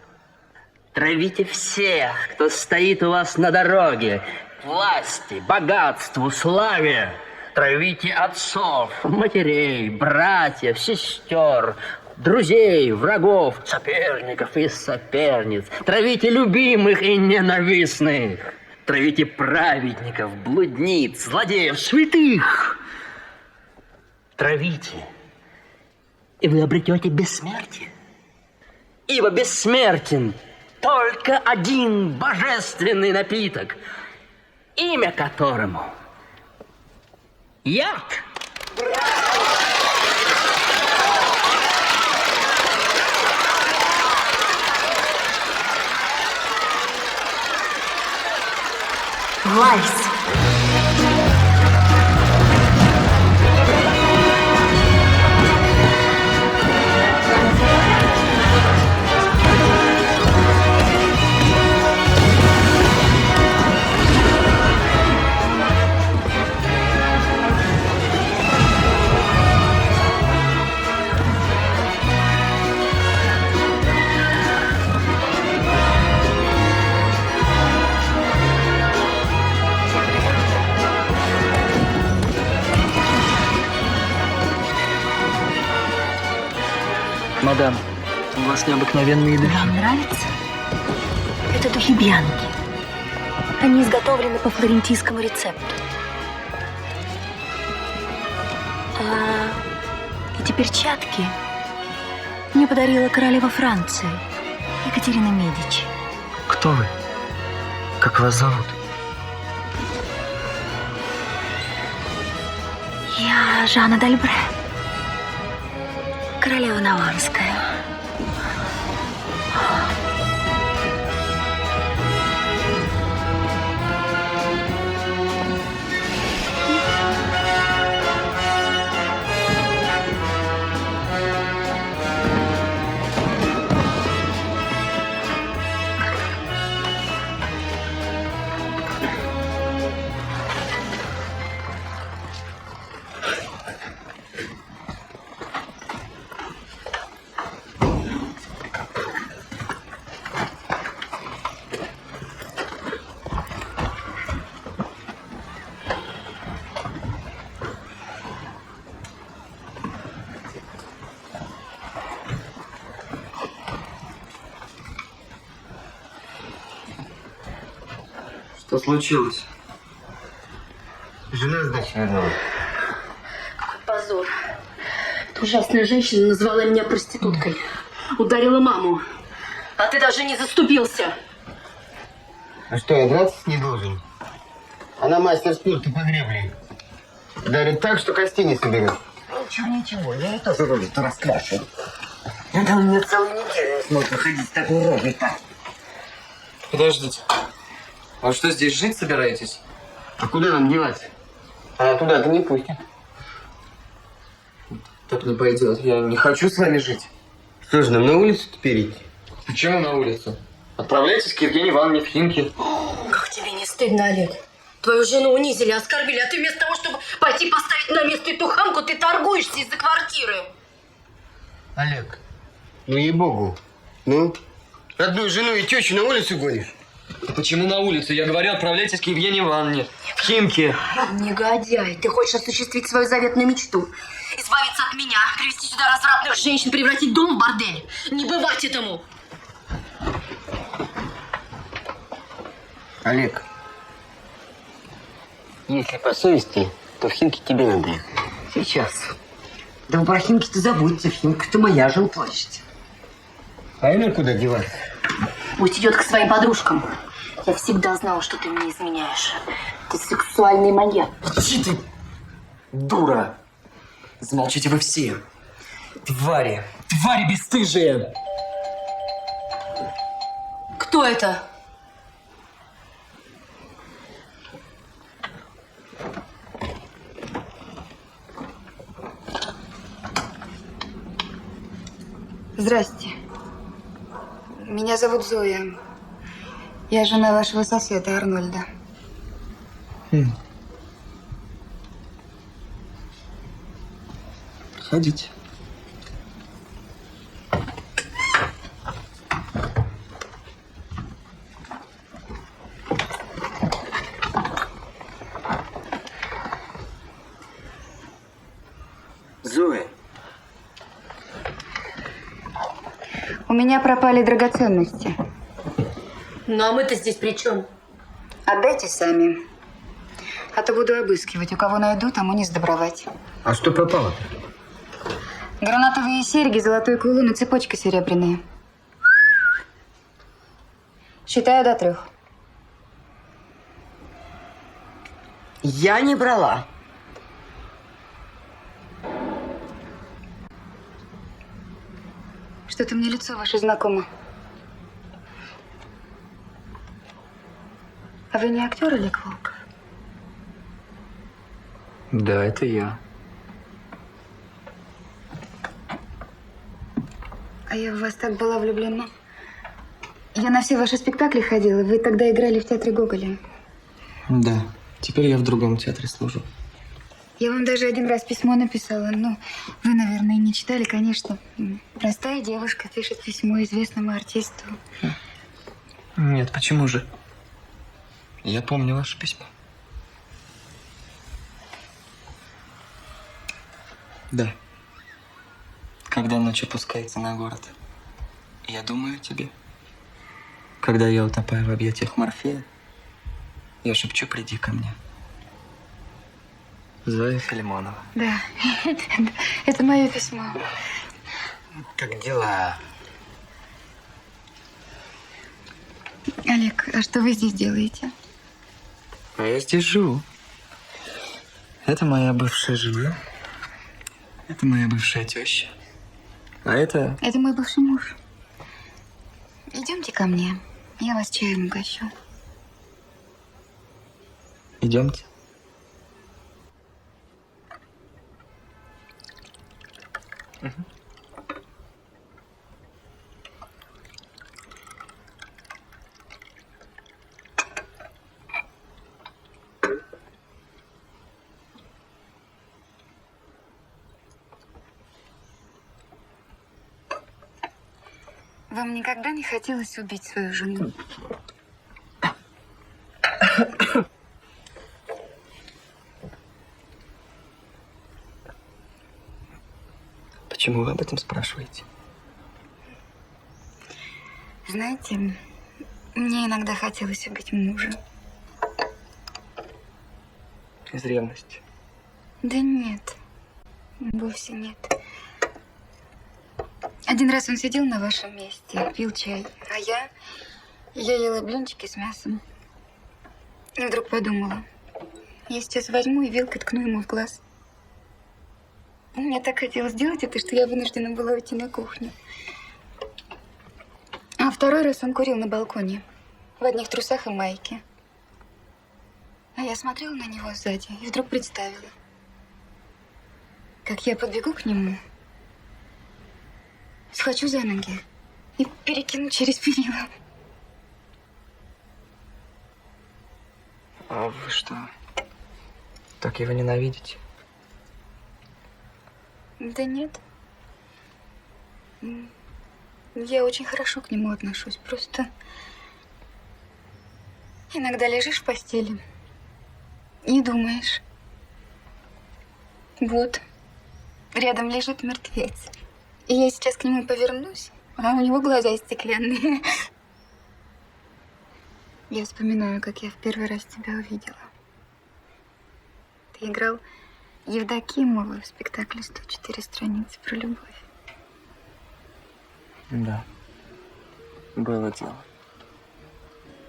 S6: травите всех, кто стоит у вас на дороге, власти, богатству, славе. Травите отцов, матерей, братьев, сестер, друзей, врагов, соперников и соперниц. Травите любимых и ненавистных. Травите праведников, блудниц, злодеев, святых. Травите, и вы обретете бессмертие. Ибо бессмертен только один божественный напиток, имя которому яд.
S5: Вальс.
S4: Мадам, у вас необыкновенные духи.
S5: Вам нравится? Это духи Бьянки. Они изготовлены по флорентийскому рецепту. А эти перчатки мне подарила королева Франции, Екатерина Медичи.
S4: Кто вы? Как вас зовут?
S5: Я Жанна Дальбре, королева Наварская.
S4: Что случилось? Жена с дочерью.
S5: Какой позор. Эта ужасная женщина назвала меня проституткой. Ударила маму. А ты даже не заступился.
S2: А что, я драться не должен? Она мастер спорта по гребле. Дарит так, что кости не соберет.
S6: Ничего, я это тоже раскрашу. Это у меня целую неделю можно ходить такой робби-то.
S4: Подождите. А что, здесь жить собираетесь?
S2: А куда нам деваться? Она туда-то не пустит.
S4: Так не пойдет. Я не хочу с вами жить.
S2: Что ж, нам на улицу теперь идти?
S4: Почему на улицу? Отправляйтесь к Евгении Ивановне в Химки.
S5: Как тебе не стыдно, Олег? Твою жену унизили, оскорбили, а ты вместо того, чтобы пойти поставить на место эту хамку, ты торгуешься из-за квартиры.
S2: Олег, ну ей-богу. Ну, родную жену и тещу на улицу гонишь?
S4: Почему на улицу? Я говорю, отправляйтесь к Евгении Ивановне в Химки.
S5: Негодяй, ты хочешь осуществить свою заветную мечту. Избавиться от меня, привести сюда развратных женщин, превратить дом в бордель. Не бывать этому.
S2: Олег, если по совести, то в Химки тебе надо ехать.
S6: Сейчас. Да про Химки-то забудьте, в Химки-то моя жилплощадь.
S2: А ему куда деваться?
S5: Пусть идет к своим подружкам. Я всегда знала, что ты мне изменяешь. Ты сексуальный маньяк.
S4: Молчи ты, дура. Замолчите вы все. Твари. Твари бесстыжие.
S5: Кто это?
S10: Здрасте. Меня зовут Зоя. Я жена вашего соседа Арнольда.
S4: Ходите.
S2: Зоя.
S10: У меня пропали драгоценности.
S5: Ну а мы-то здесь при чем?
S10: Отдайте сами. А то буду обыскивать. У кого найду, тому не сдобровать.
S2: А что пропало?
S10: Гранатовые серьги, золотой кулон и цепочка серебряная. Считаю до 3.
S6: Я не брала.
S10: Что-то мне лицо ваше знакомо. А вы не актер, Олег Волков?
S4: Да, это я.
S10: А я в вас так была влюблена. Я на все ваши спектакли ходила. Вы тогда играли в театре Гоголя.
S4: Да. Теперь я в другом театре служу.
S10: Я вам даже один раз письмо написала. Ну, вы, наверное, не читали, конечно. Простая девушка пишет письмо известному артисту.
S4: Нет, почему же? Я помню ваше письмо. Да. Когда ночь опускается на город, я думаю о тебе. Когда я утопаю в объятиях Морфея, я шепчу: приди ко мне. Зоя Филимонова.
S10: Да, это мое письмо.
S2: Как дела?
S10: Олег, а что вы здесь делаете?
S4: А я здесь живу. Это моя бывшая жена. Это моя бывшая теща. А это...
S10: Это мой бывший муж. Идемте ко мне, я вас чаем угощу.
S4: Идемте.
S10: Вам никогда не хотелось убить свою жену?
S4: Почему вы об этом спрашиваете?
S10: Знаете, мне иногда хотелось убить мужа.
S4: Из ревности.
S10: Да нет, вовсе нет. Один раз он сидел на вашем месте, пил чай, а я ела блинчики с мясом. И вдруг подумала, я сейчас возьму и вилкой ткну ему в глаз. Мне так хотелось сделать это, что я вынуждена была уйти на кухню. А второй раз он курил на балконе, в одних трусах и майке. А я смотрела на него сзади и вдруг представила, как я подбегу к нему, схвачу за ноги и перекину через перила.
S4: А вы что, так его ненавидите?
S10: Да нет. Я очень хорошо к нему отношусь. Просто иногда лежишь в постели и думаешь, вот, рядом лежит мертвец. И я сейчас к нему повернусь, а у него глаза стеклянные. Я вспоминаю, как я в первый раз тебя увидела. Ты играл Евдокимова в спектакле «104 страницы» про любовь.
S4: Да, было дело.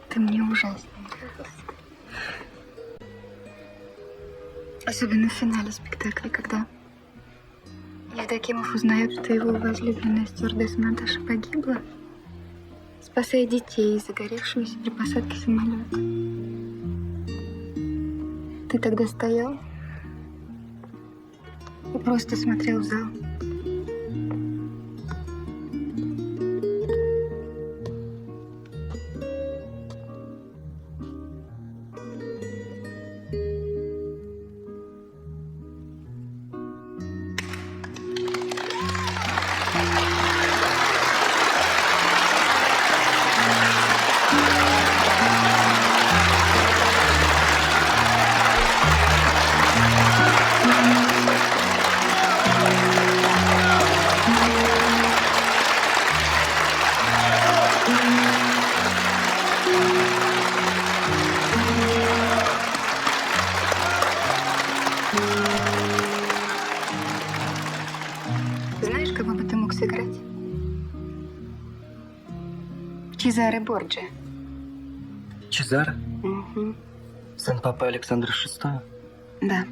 S10: Ты мне ужасно нравился. Особенно в финале спектакля, когда Евдокимов узнает, что его возлюбленная стюардесса Наташа погибла, спасая детей, загоревшимися при посадке самолета. Ты тогда стоял и просто смотрел в зал. Знаешь, кого бы ты мог сыграть? Чезаре Борджиа.
S4: Чезаре?
S10: Угу.
S4: Сын папы Александра VI?
S10: Да.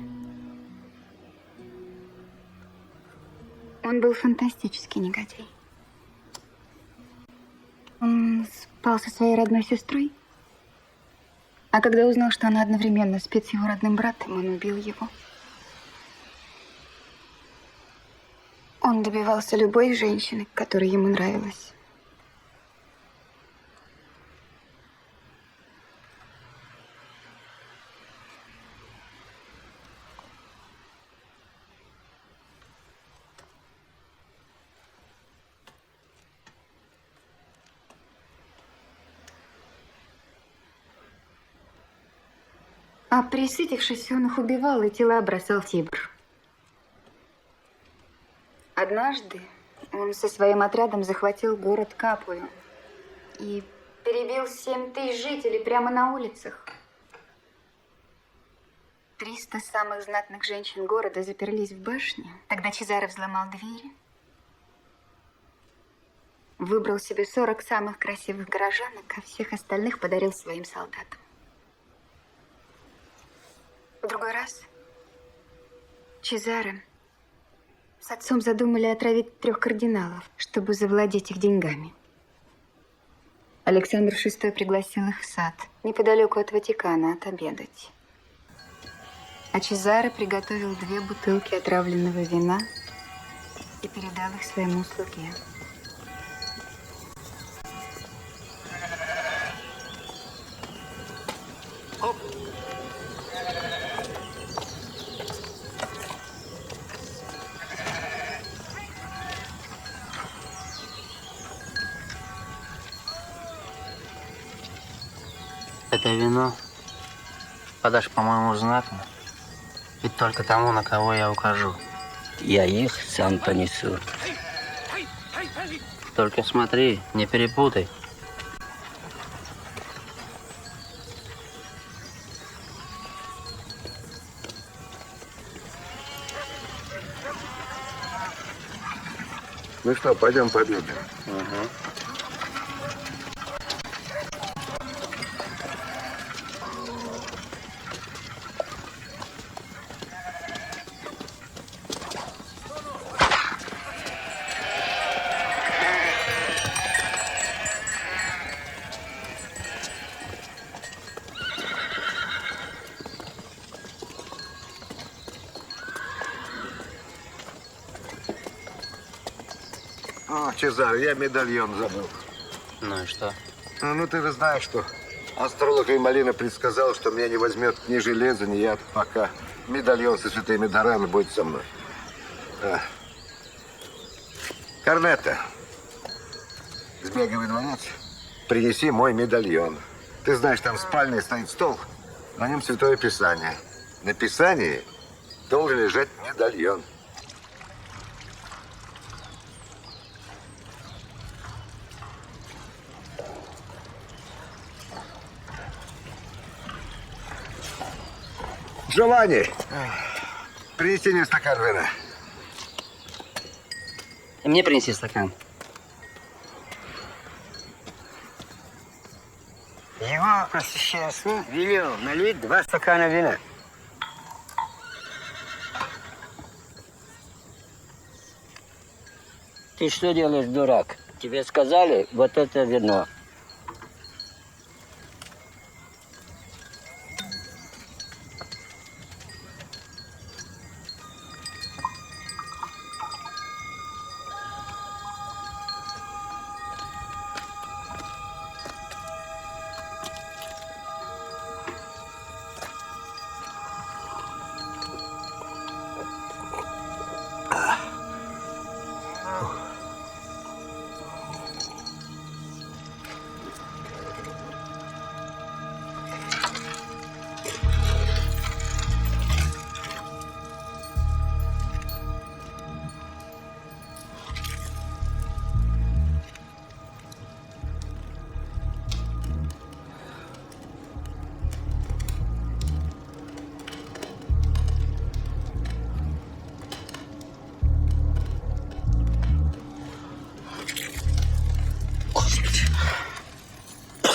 S10: Он был фантастический негодяй. Он спал со своей родной сестрой, а когда узнал, что она одновременно спит с его родным братом, он убил его. Он добивался любой женщины, которая ему нравилась. А присытившись, он их убивал и тела бросал в Тибр. Однажды он со своим отрядом захватил город Капую и перебил 7000 жителей прямо на улицах. 300 самых знатных женщин города заперлись в башне. Тогда Чезаре взломал двери, выбрал себе 40 самых красивых горожанок, а всех остальных подарил своим солдатам. В другой раз Чезаре с отцом задумали отравить 3 кардиналов, чтобы завладеть их деньгами. Александр VI пригласил их в сад, неподалеку от Ватикана, отобедать. А Чезаре приготовил 2 бутылки отравленного вина и передал их своему слуге.
S6: Это вино подашь, по-моему, знатно. И только тому, на кого я укажу.
S11: Я их сам понесу.
S6: Только смотри, не перепутай.
S1: Ну что, пойдем пообедаем. О, Чезаро, я медальон забыл.
S11: Ну и что?
S1: Ну, ты же знаешь, что астролог Эймалина предсказал, что меня не возьмет ни железо, ни яд, пока медальон со святыми дарами будет со мной. Корнетто, сбегай во дворец, принеси мой медальон. Ты знаешь, там в спальне стоит стол, на нем Святое Писание. На Писании должен лежать медальон. Джованни, принеси мне стакан вина.
S11: И мне принеси стакан.
S2: Его просвещенство велел налить 2 стакана вина.
S11: Ты что делаешь, дурак? Тебе сказали, вот это вино.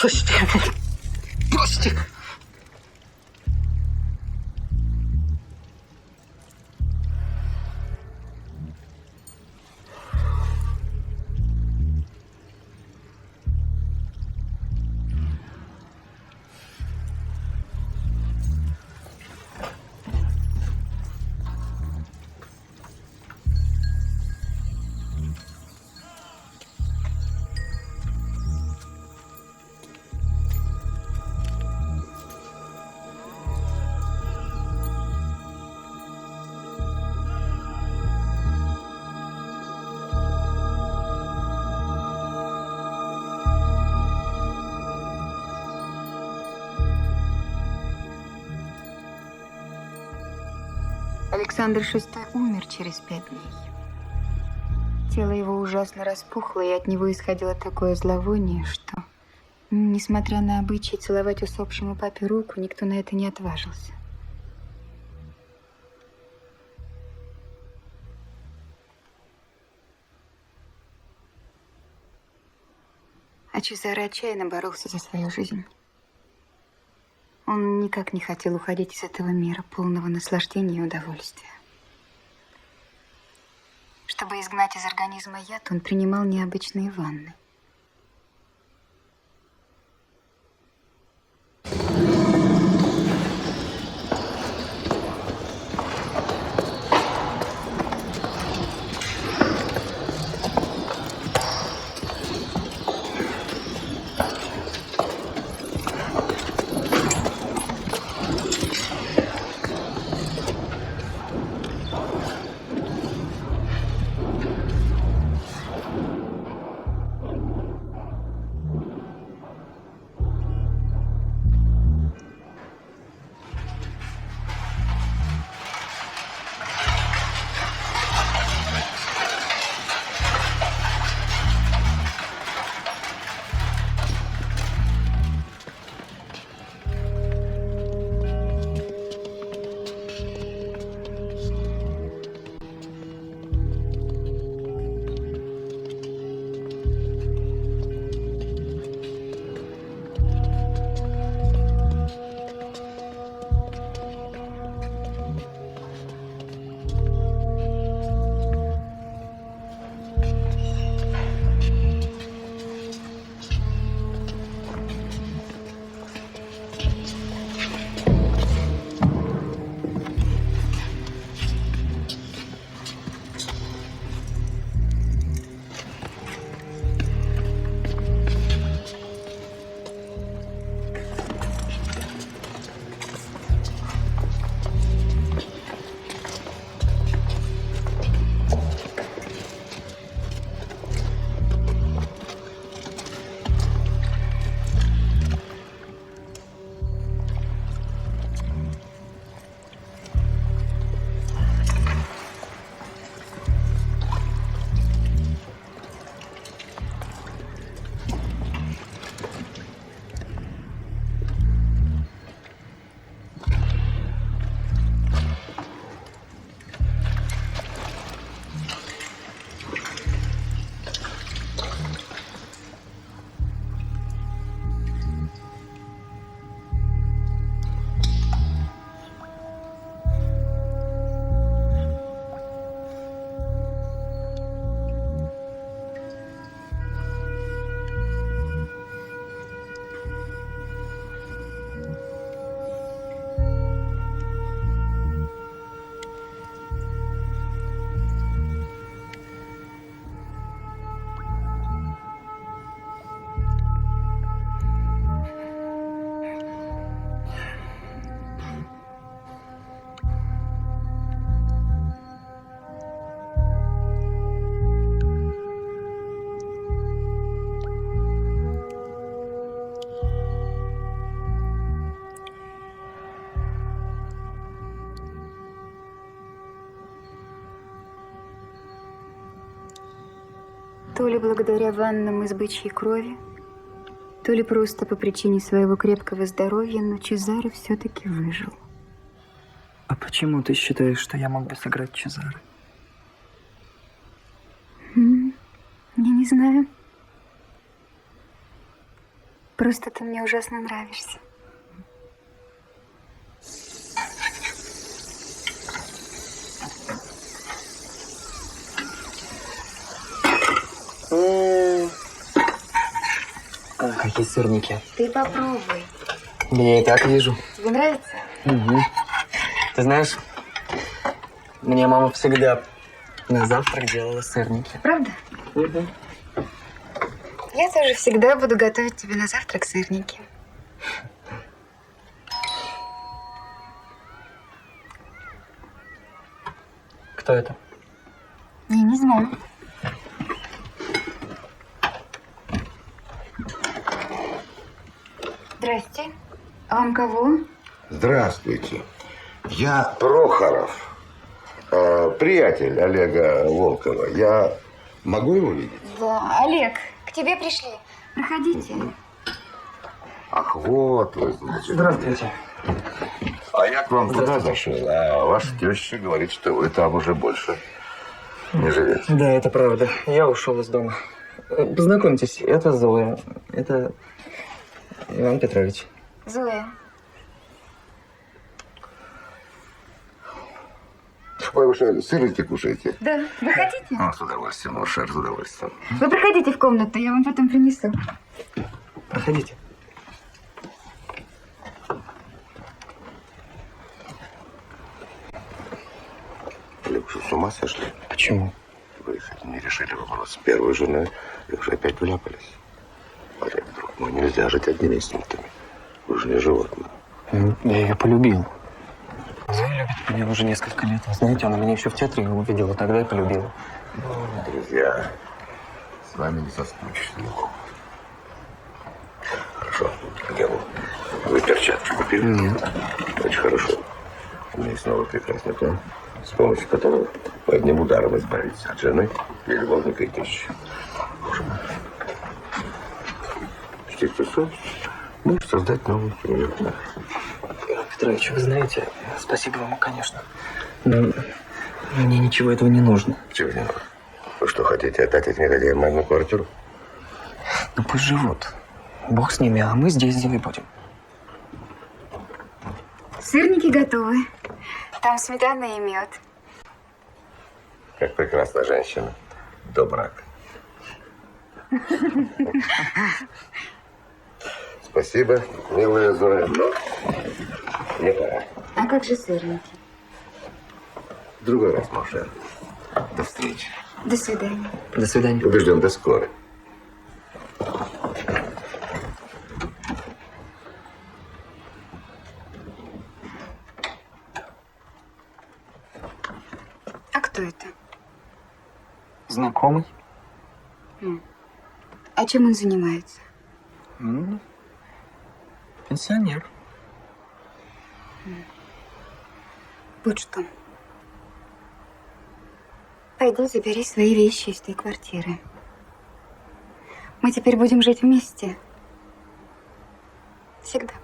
S2: Прости.
S10: Александр VI умер через 5 дней. Тело его ужасно распухло, и от него исходило такое зловоние, что, несмотря на обычай целовать усопшему папе руку, никто на это не отважился. А Чезаро отчаянно боролся за свою жизнь. Он никак не хотел уходить из этого мира, полного наслаждения и удовольствия. Чтобы изгнать из организма яд, он принимал необычные ванны. То ли благодаря ваннам из бычьей крови, то ли просто по причине своего крепкого здоровья, но Чезаре все-таки выжил.
S4: А почему ты считаешь, что я мог бы сыграть Чезаре?
S10: Я не знаю. Просто ты мне ужасно нравишься.
S4: Какие сырники.
S10: Ты попробуй.
S4: Я и так вижу.
S10: Тебе нравится?
S4: Угу. Ты знаешь, мне мама всегда на завтрак делала сырники.
S10: Правда?
S4: Угу.
S10: Я тоже всегда буду готовить тебе на завтрак сырники.
S4: Кто это?
S10: Я не знаю. Здрасте. А вам кого?
S1: Здравствуйте. Я Прохоров, приятель Олега Волкова. Я могу его видеть?
S10: Да, Олег, к тебе пришли. Проходите.
S1: Ах, вот вы, значит.
S4: Здравствуйте.
S1: А я к вам туда зашел, а ваша теща говорит, что вы там уже больше не живете.
S4: Да, это правда. Я ушел из дома. Познакомьтесь, это Зоя. Это Иван Петрович.
S10: Зоя.
S1: Вы уже сырники кушаете?
S10: Да, вы хотите?
S1: С удовольствием, Мушер, с удовольствием.
S10: Вы проходите в комнату, я вам потом принесу.
S4: Проходите.
S1: Вы что, с ума сошли?
S4: Почему?
S1: Вы не решили вопрос с первой женой и уже опять вляпались. Олег, друг мой, нельзя жить одними инстинктами. Вы же не животные.
S4: Я ее полюбил. Зоя любит меня уже несколько лет. Знаете, она меня еще в театре увидела, тогда и полюбила.
S1: Друзья, с вами не соскучишься. Хорошо, Гелу. Вы перчатки купили?
S4: Нет.
S1: Очень хорошо. У меня есть новый прекрасный план, с помощью которого по одним ударом избавиться от жены и любовника и тещи. Чтите совесть, можешь создать новую семью.
S4: Петрович, вы знаете, спасибо вам, конечно. Но мне ничего этого не нужно.
S1: Чего не нужно? Вы что, хотите отдать этим негодяям мою квартиру?
S4: Ну пусть живут. Бог с ними, а мы здесь с Зоей будем.
S10: Сырники готовы. Там сметана и мед.
S1: Как прекрасна женщина до брака. Спасибо, милая Зоя, но мне пора.
S10: А как же сырники?
S1: В другой раз, Маша. До встречи.
S10: До свидания.
S4: До свидания.
S1: Убежден, до скорой.
S10: А кто это?
S4: Знакомый?
S10: А чем он занимается?
S4: Пенсионер.
S10: Вот что. Пойди забери свои вещи из той квартиры. Мы теперь будем жить вместе. Всегда.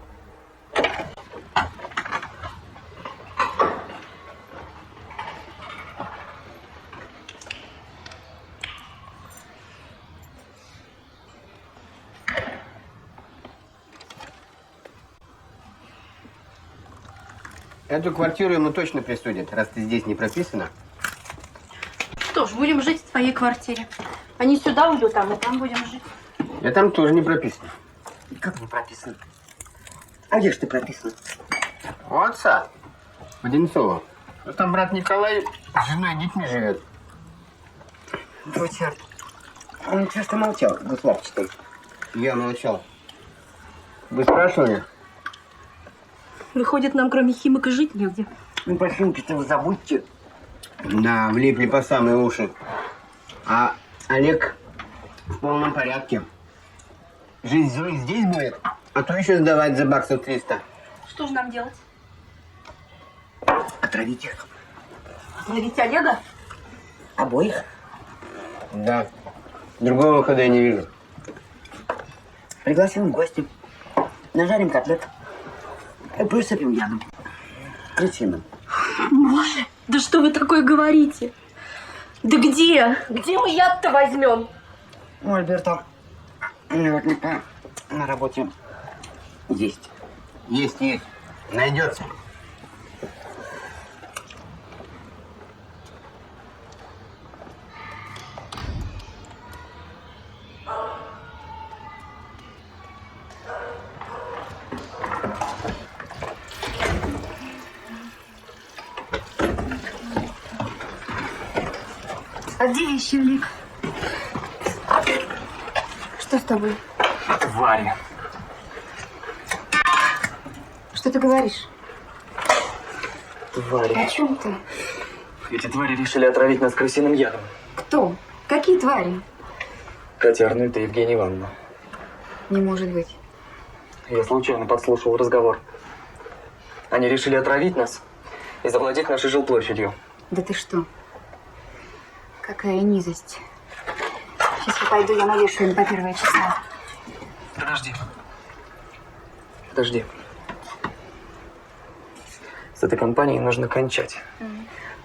S2: Эту квартиру ему точно присудят, раз ты здесь не прописана.
S5: Что ж, будем жить в твоей квартире. Они сюда уйдут, а мы там будем жить.
S2: Я там тоже не прописан.
S6: Как не прописан? А где ж ты прописан?
S2: У отца. В Одинцово. Там брат Николай с женой и детьми живет.
S6: Вот черт. Он часто молчал, государственный.
S2: Я молчал. Вы спрашивали?
S5: Выходит, нам кроме Химок и жить негде.
S6: Ну, по Химке-то вы забудьте.
S2: Да, влипли по самые уши. А Олег в полном порядке. Жизнь Зои здесь будет, а то еще сдавать за баксов 300.
S5: Что же нам делать?
S6: Отравить их.
S5: Отравить Олега?
S6: Обоих?
S2: Да. Другого выхода я не вижу.
S6: Пригласим в гости. Нажарим котлет. И присыпем ядом. Крысиным.
S5: Боже, да что вы такое говорите? Да где? Где мы яд-то возьмем?
S6: У Альберта наверняка на работе есть.
S2: Есть. Найдется.
S10: А где вещи, Олег? Что с тобой?
S4: Твари.
S10: Что ты говоришь?
S4: Твари.
S10: О чем ты?
S4: Эти твари решили отравить нас крысиным ядом.
S10: Кто? Какие твари?
S4: Катя Арнольд и Евгения Ивановна.
S10: Не может быть.
S4: Я случайно подслушал разговор. Они решили отравить нас и завладеть нашей жилплощадью.
S10: Да ты что? Какая низость. Сейчас я пойду, я навешаю им по 1 числа.
S4: Подожди. С этой компанией нужно кончать.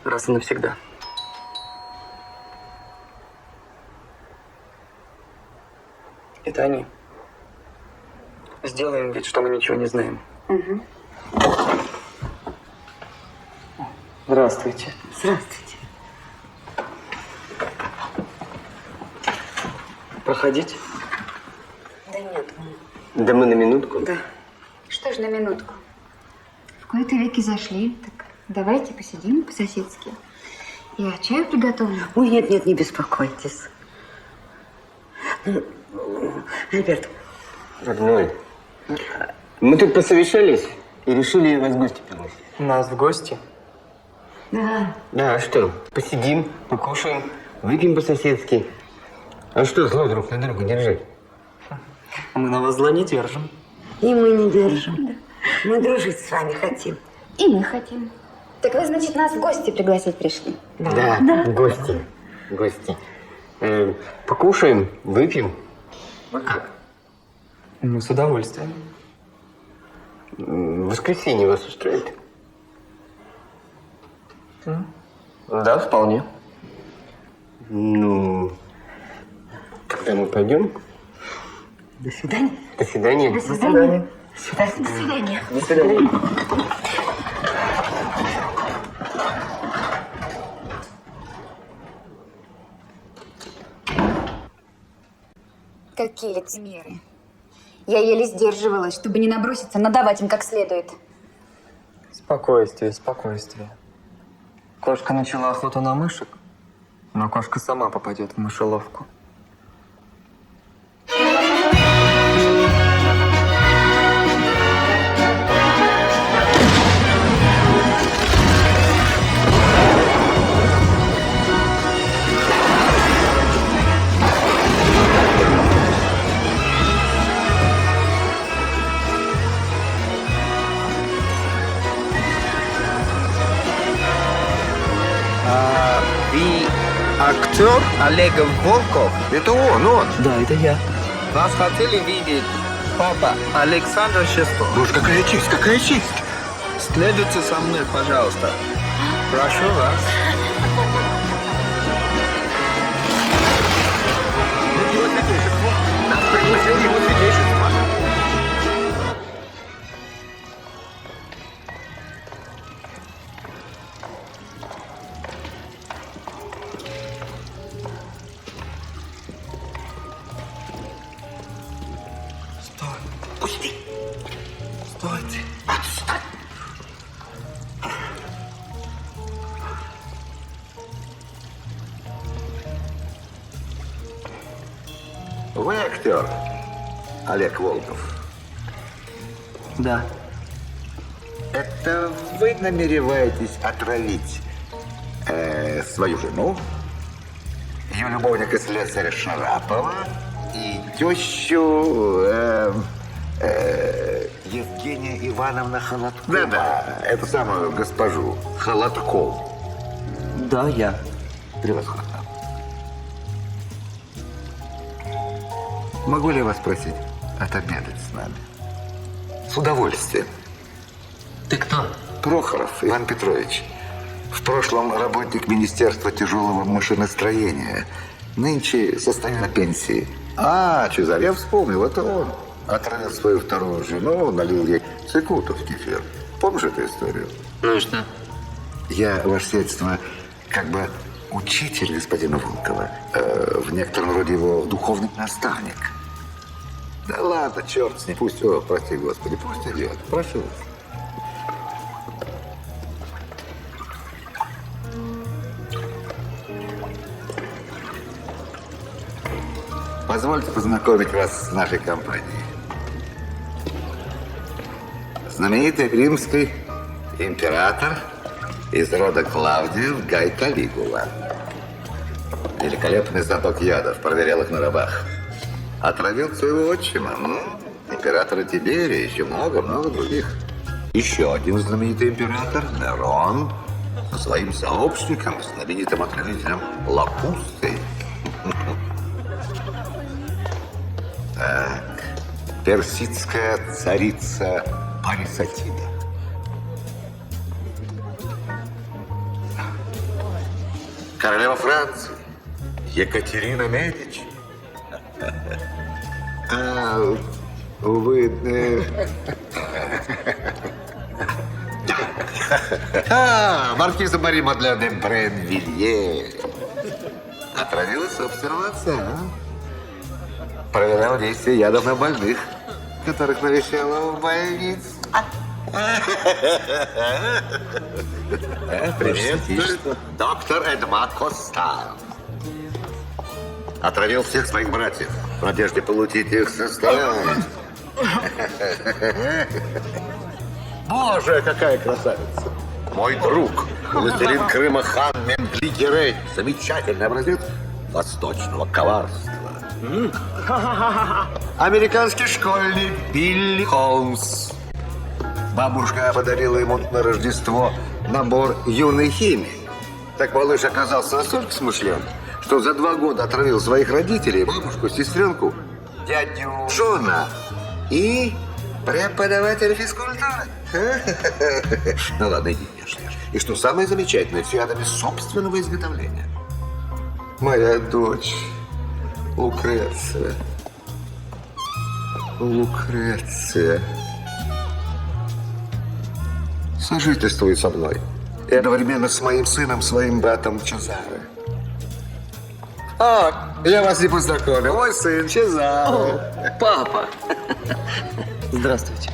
S4: Раз и навсегда. Это они. Сделаем вид, что мы ничего не знаем.
S10: Угу.
S4: Здравствуйте.
S10: Здравствуйте.
S4: Проходить?
S10: Да нет.
S2: Да мы на минутку.
S10: Да. Что ж на минутку? В кои-то веки зашли. Так давайте посидим по-соседски. Я чаю приготовлю.
S6: Ой, нет, не беспокойтесь. Альберт,
S2: Родной, мы тут посовещались и решили вас в гости пригласить.
S4: Нас в гости?
S6: да.
S2: Да, а что? Посидим, покушаем, выпьем по-соседски. А что зло друг на друга держать?
S4: Мы на вас зла не держим.
S6: И мы не держим. Да. Мы дружить с вами хотим.
S10: И мы хотим. Так вы, значит, нас в гости пригласить пришли?
S2: Да. Гости. Покушаем, выпьем.
S4: Мы с удовольствием.
S2: В воскресенье вас устроит?
S4: Да, вполне.
S2: Ну, когда мы пойдем?
S6: До свидания.
S2: До свидания.
S10: До свидания.
S6: До свидания.
S4: До свидания.
S10: Какие лицемеры. Я еле сдерживалась, чтобы не наброситься, надавать им как следует.
S4: Спокойствие. Кошка начала охоту на мышек, но кошка сама попадет в мышеловку.
S12: Вы актер Олег Волков?
S3: Это он.
S4: Да, это я.
S12: Вас хотели видеть папа Александр VI.
S3: Боже, какая честь.
S12: Следуйте со мной, пожалуйста. Прошу вас.
S3: Его святейшество. Нас пригласил его святейшество. Вы актер, Олег Волков.
S4: Да.
S3: Это вы намереваетесь отравить свою жену, ее любовника слесаря Шарапова и тещу Евгения Ивановна Холодкова? Да, эту самую госпожу Холодкову.
S4: Да, я.
S3: Превосходно. могу ли я вас просить отобедать с нами? С удовольствием.
S4: Ты кто?
S3: Прохоров Иван Петрович. В прошлом работник Министерства тяжелого машиностроения. Нынче состою на пенсии. А, Чезарь, я вспомнил, это он. Отравил свою вторую жену, налил ей цикуту в кефир. Помнишь эту историю?
S4: Ну и что?
S3: Я, ваше сиятельство, как бы учитель господина Волкова. В некотором роде его духовный наставник. Да ладно, черт с ним. Пусть, о, прости, Господи, пусть идет. Прошу вас. Позвольте познакомить вас с нашей компанией. Знаменитый римский император из рода Клавдиев Гай Калигула. Великолепный знаток ядов, проверял их на рабах. Отравил своего отчима, императора Тиберия, еще много-много других. Еще один знаменитый император, Нерон, со своим сообщником, знаменитым отравителем Лакустой. Так, персидская царица Парисатида. Королева Франции Екатерина Медичи. Увы, маркиза Мари Мадлен де Бренвилье. Отравила собственного отца. Проверяла действие ядов на больных, которых навещала в больнице. Привет, доктор Эдма Коста. Отравил всех своих братьев в надежде получить их состояние. Боже, какая красавица! Мой друг, властелин Крыма хан Менглики Рей. Замечательный образец восточного коварства. Американский школьник Билли Холмс. Бабушка подарила ему на Рождество набор юной химии. Так малыш оказался настолько смышлен, что за 2 года отравил своих родителей, бабушку, сестренку, дядю Джона и преподавателя физкультуры. Ну ладно, иди, ешь. И что самое замечательное, все ядами собственного изготовления. Моя дочь Лукреция. Лукреция сожительствует со мной и одновременно с моим сыном, своим братом Чезаре. Я вас не познакомил. Мой сын Чезаре.
S4: Папа! Здравствуйте.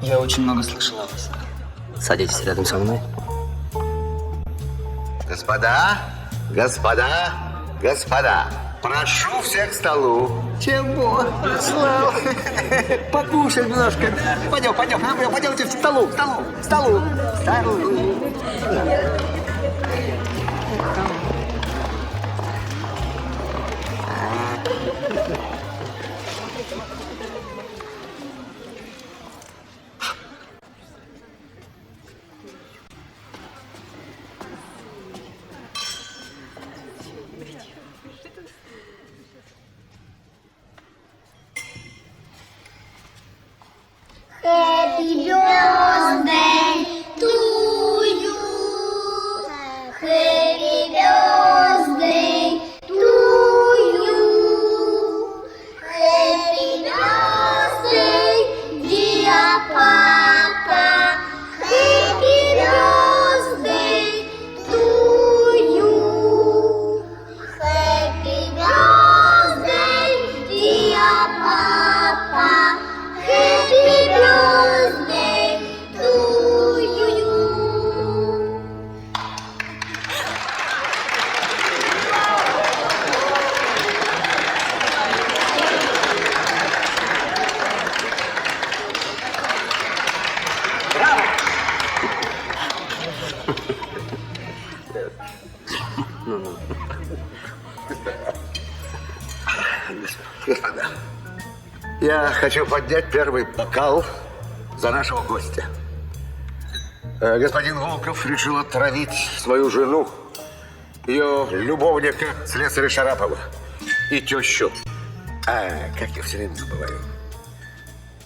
S4: Я очень много слышал о вас. Садитесь рядом со мной.
S3: Господа, прошу всех к столу. Чего? Слава. Покушай немножко. Пойдемте к столу.
S13: Happy birthday to you. Happy birthday to you. Happy birthday, dear Papa. Happy birthday to you. Happy birthday, dear Papa. Happy birthday to you.
S3: Господа, я хочу поднять первый бокал за нашего гостя. Господин Волков решил отравить свою жену, ее любовника, слесаря Шарапова, и тещу как я все время забываю.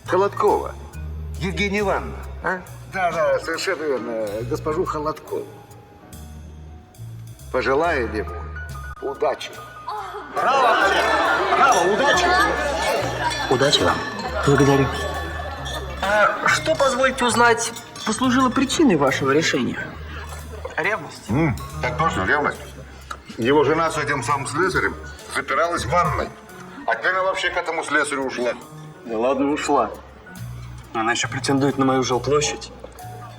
S3: Холодкова. Евгения Ивановна. А? Да, совершенно верно. Госпожу Холодкову. Пожелаю ему удачи.
S4: Браво, Олег! Браво, удачи!
S6: Удачи вам. Благодарю. А что, позвольте узнать, послужило причиной вашего решения? Ревность?
S3: Так точно, ревность. Его жена с этим самым слесарем запиралась в ванной. А теперь она вообще к этому слесарю ушла.
S4: Да ладно, ушла. Она еще претендует на мою жилплощадь.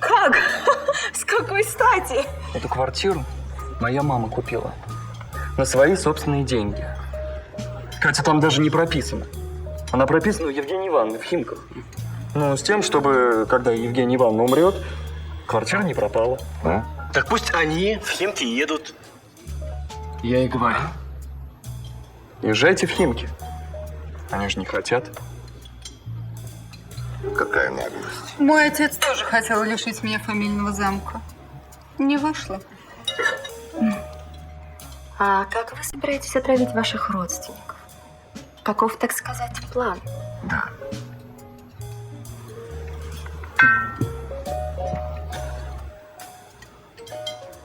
S8: Как? С какой стати?
S4: Эту квартиру моя мама купила. На свои собственные деньги. Катя там даже не прописана. Она прописана у Евгении Ивановны в Химках. Ну, с тем, чтобы, когда Евгения Ивановна умрет, квартира не пропала.
S3: А?
S6: Так пусть они в Химки едут.
S4: Я и говорю. Езжайте в Химки. Они же не хотят.
S3: Какая наглость.
S10: Мой отец тоже хотел лишить меня фамильного замка. Не вышло.
S5: А как вы собираетесь отравить ваших родственников? Каков, так сказать, план?
S3: Да.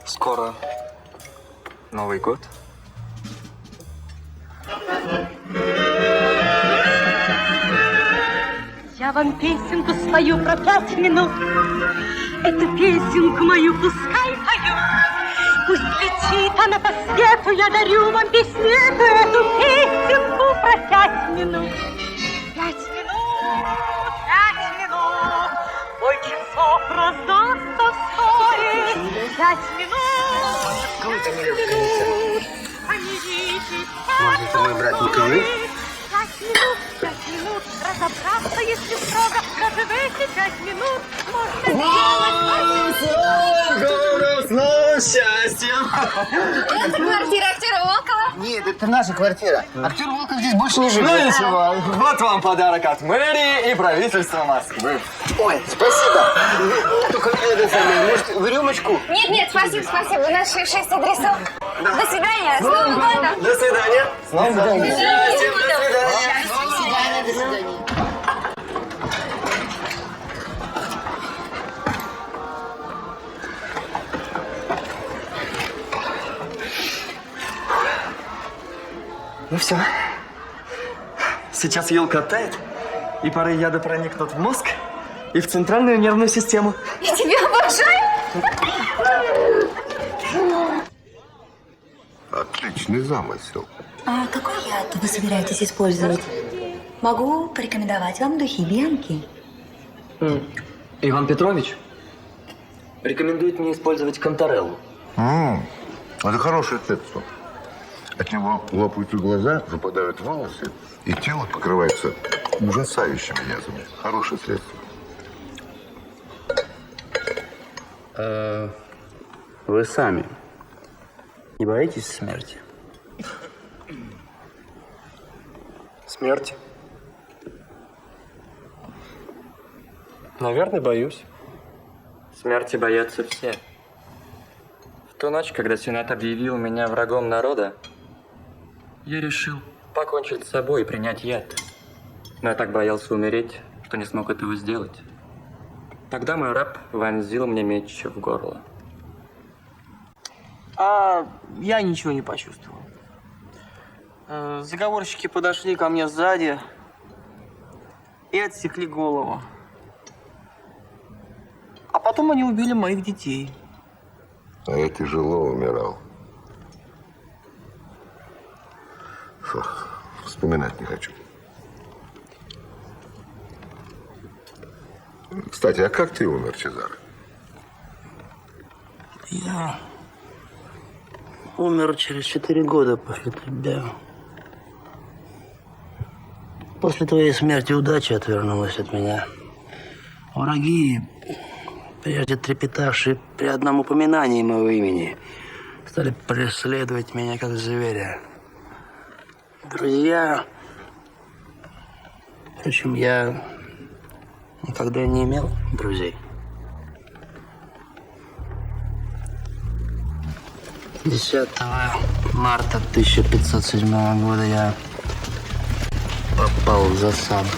S4: Скоро Новый год.
S7: Я вам песенку спою про 5 минут. Эту песенку мою пускай поют. Пусть летит она по свету, я дарю вам песню эту песенку про 5 минут. 5 минут, 5 минут, бой часов раздастся вскоре. 5 минут, 5 минут, они видят.
S2: Может, это мой брат Николай?
S7: 5 минут, разобраться, если строго. Даже в эти 5 минут можно сделать.
S4: Снова счастье!
S10: Это квартира актера Волкова?
S2: Нет, это наша квартира. Актер Волков здесь больше не живет.
S4: Ну ничего, вот вам подарок от мэрии и правительства Москвы.
S2: Ой, спасибо. Только это самое, может, в рюмочку?
S10: Нет, спасибо. У нас 6 адресов. До свидания. С Новым годом.
S4: До свидания. С новым годом.
S10: До свидания.
S2: До свидания.
S4: Ну все. Сейчас елка оттает, и пары яда проникнут в мозг и в центральную нервную систему.
S10: Я тебя обожаю.
S3: Отличный замысел.
S14: А какой яд вы собираетесь использовать? Могу порекомендовать вам духи Бьянки.
S4: Иван Петрович рекомендует мне использовать Контореллу.
S3: Это хорошее средство. От него лопаются глаза, западают волосы, и тело покрывается ужасающими язвами. Хорошее средство.
S11: Вы сами не боитесь смерти?
S4: Смерти? Наверное, боюсь. Смерти боятся все. В ту ночь, когда Сенат объявил меня врагом народа, я решил покончить с собой и принять яд. Но я так боялся умереть, что не смог этого сделать. Тогда мой раб вонзил мне меч в горло.
S6: А я ничего не почувствовал. Заговорщики подошли ко мне сзади и отсекли голову. А потом они убили моих детей.
S3: А я тяжело умирал. Фу, вспоминать не хочу. Кстати, а как ты умер, Чезаре?
S11: Я умер через 4 года после тебя. После твоей смерти удача отвернулась от меня. Враги, прежде трепетавшие при одном упоминании моего имени, стали преследовать меня как зверя. Друзья... Впрочем, я никогда не имел друзей. 10 марта 1507 года я попал в засаду.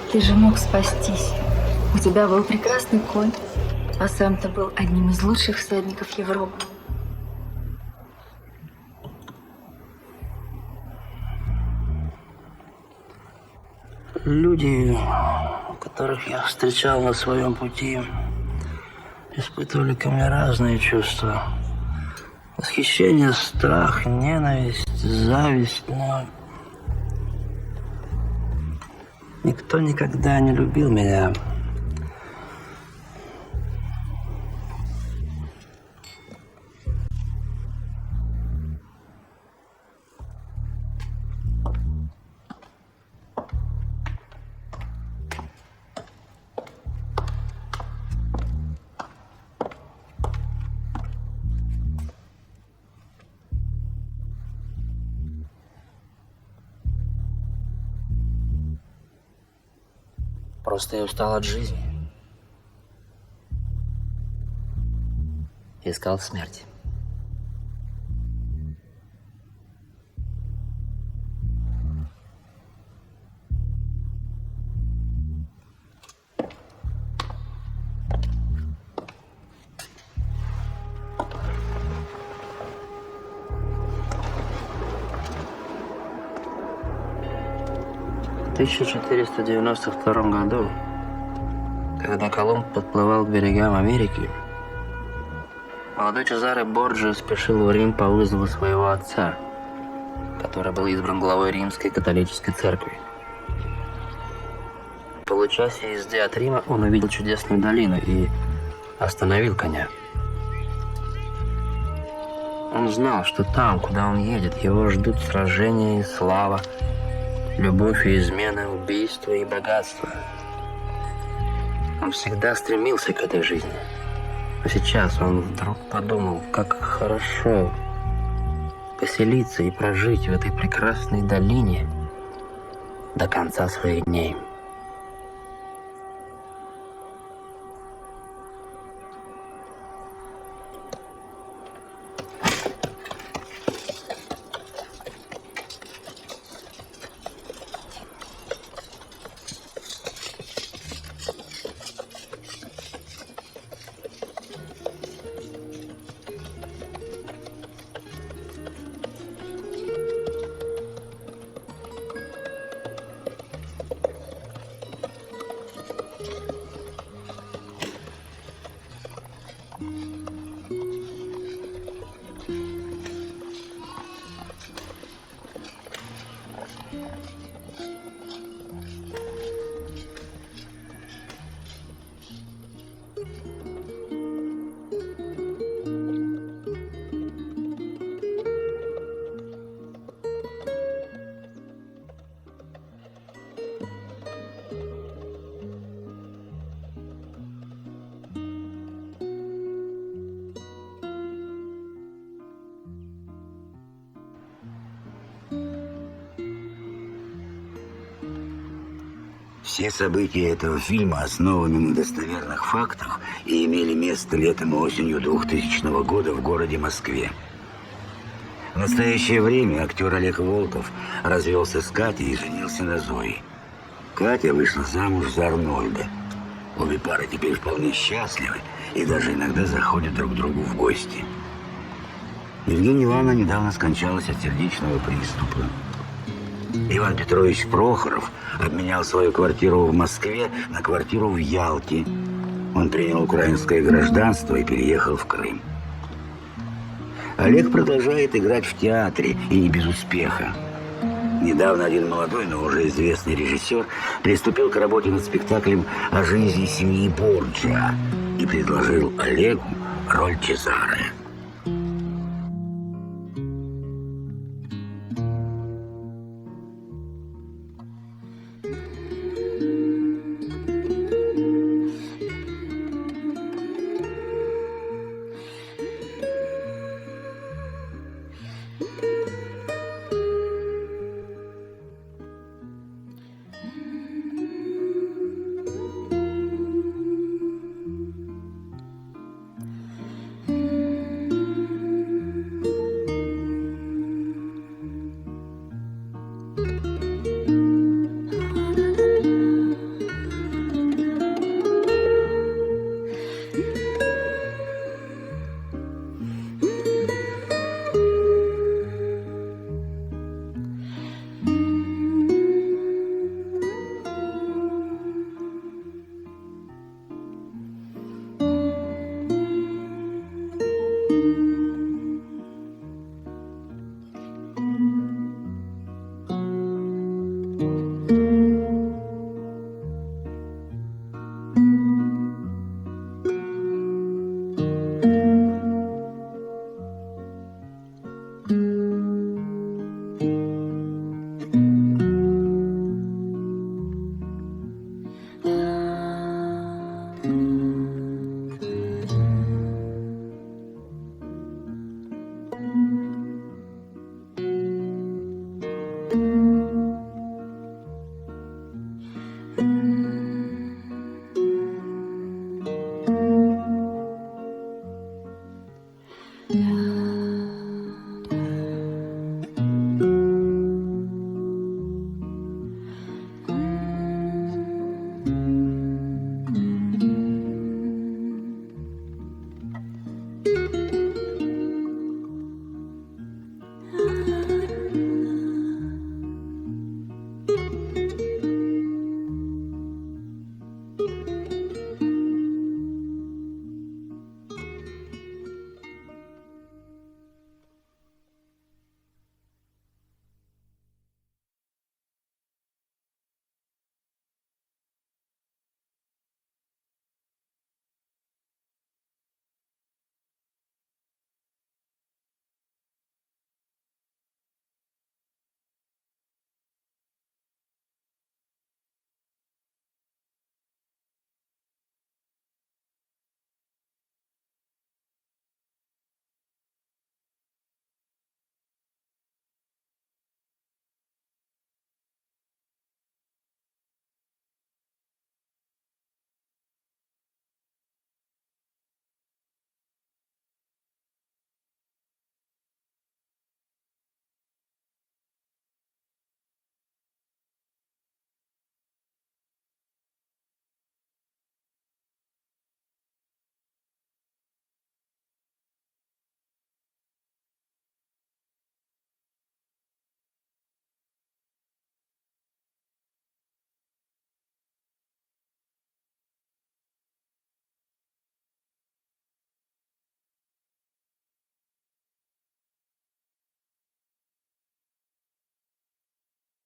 S10: Ты же мог спастись. У тебя был прекрасный конь, а сам ты был одним из лучших всадников Европы.
S11: Люди, которых я встречал на своем пути, испытывали ко мне разные чувства. Восхищение, страх, ненависть, зависть, но никто никогда не любил меня. Просто я устал от жизни. Искал смерти. В 1492 году, когда Колумб подплывал к берегам Америки, молодой Чезаре Борджиа спешил в Рим по вызову своего отца, который был избран главой Римской католической церкви. В получасе езды от Рима он увидел чудесную долину и остановил коня. Он знал, что там, куда он едет, его ждут сражения и слава, любовь и измена, убийство и богатство. Он всегда стремился к этой жизни. Но сейчас он вдруг подумал, как хорошо поселиться и прожить в этой прекрасной долине до конца своих дней.
S15: Все события этого фильма основаны на достоверных фактах и имели место летом и осенью 2000 года в городе Москве. В настоящее время актер Олег Волков развелся с Катей и женился на Зое. Катя вышла замуж за Арнольда. Обе пары теперь вполне счастливы и даже иногда заходят друг к другу в гости. Евгения Ивановна недавно скончалась от сердечного приступа. Иван Петрович Прохоров обменял свою квартиру в Москве на квартиру в Ялте. Он принял украинское гражданство и переехал в Крым. Олег продолжает играть в театре, и не без успеха. Недавно один молодой, но уже известный режиссер приступил к работе над спектаклем о жизни семьи Борджиа и предложил Олегу роль Чезаре.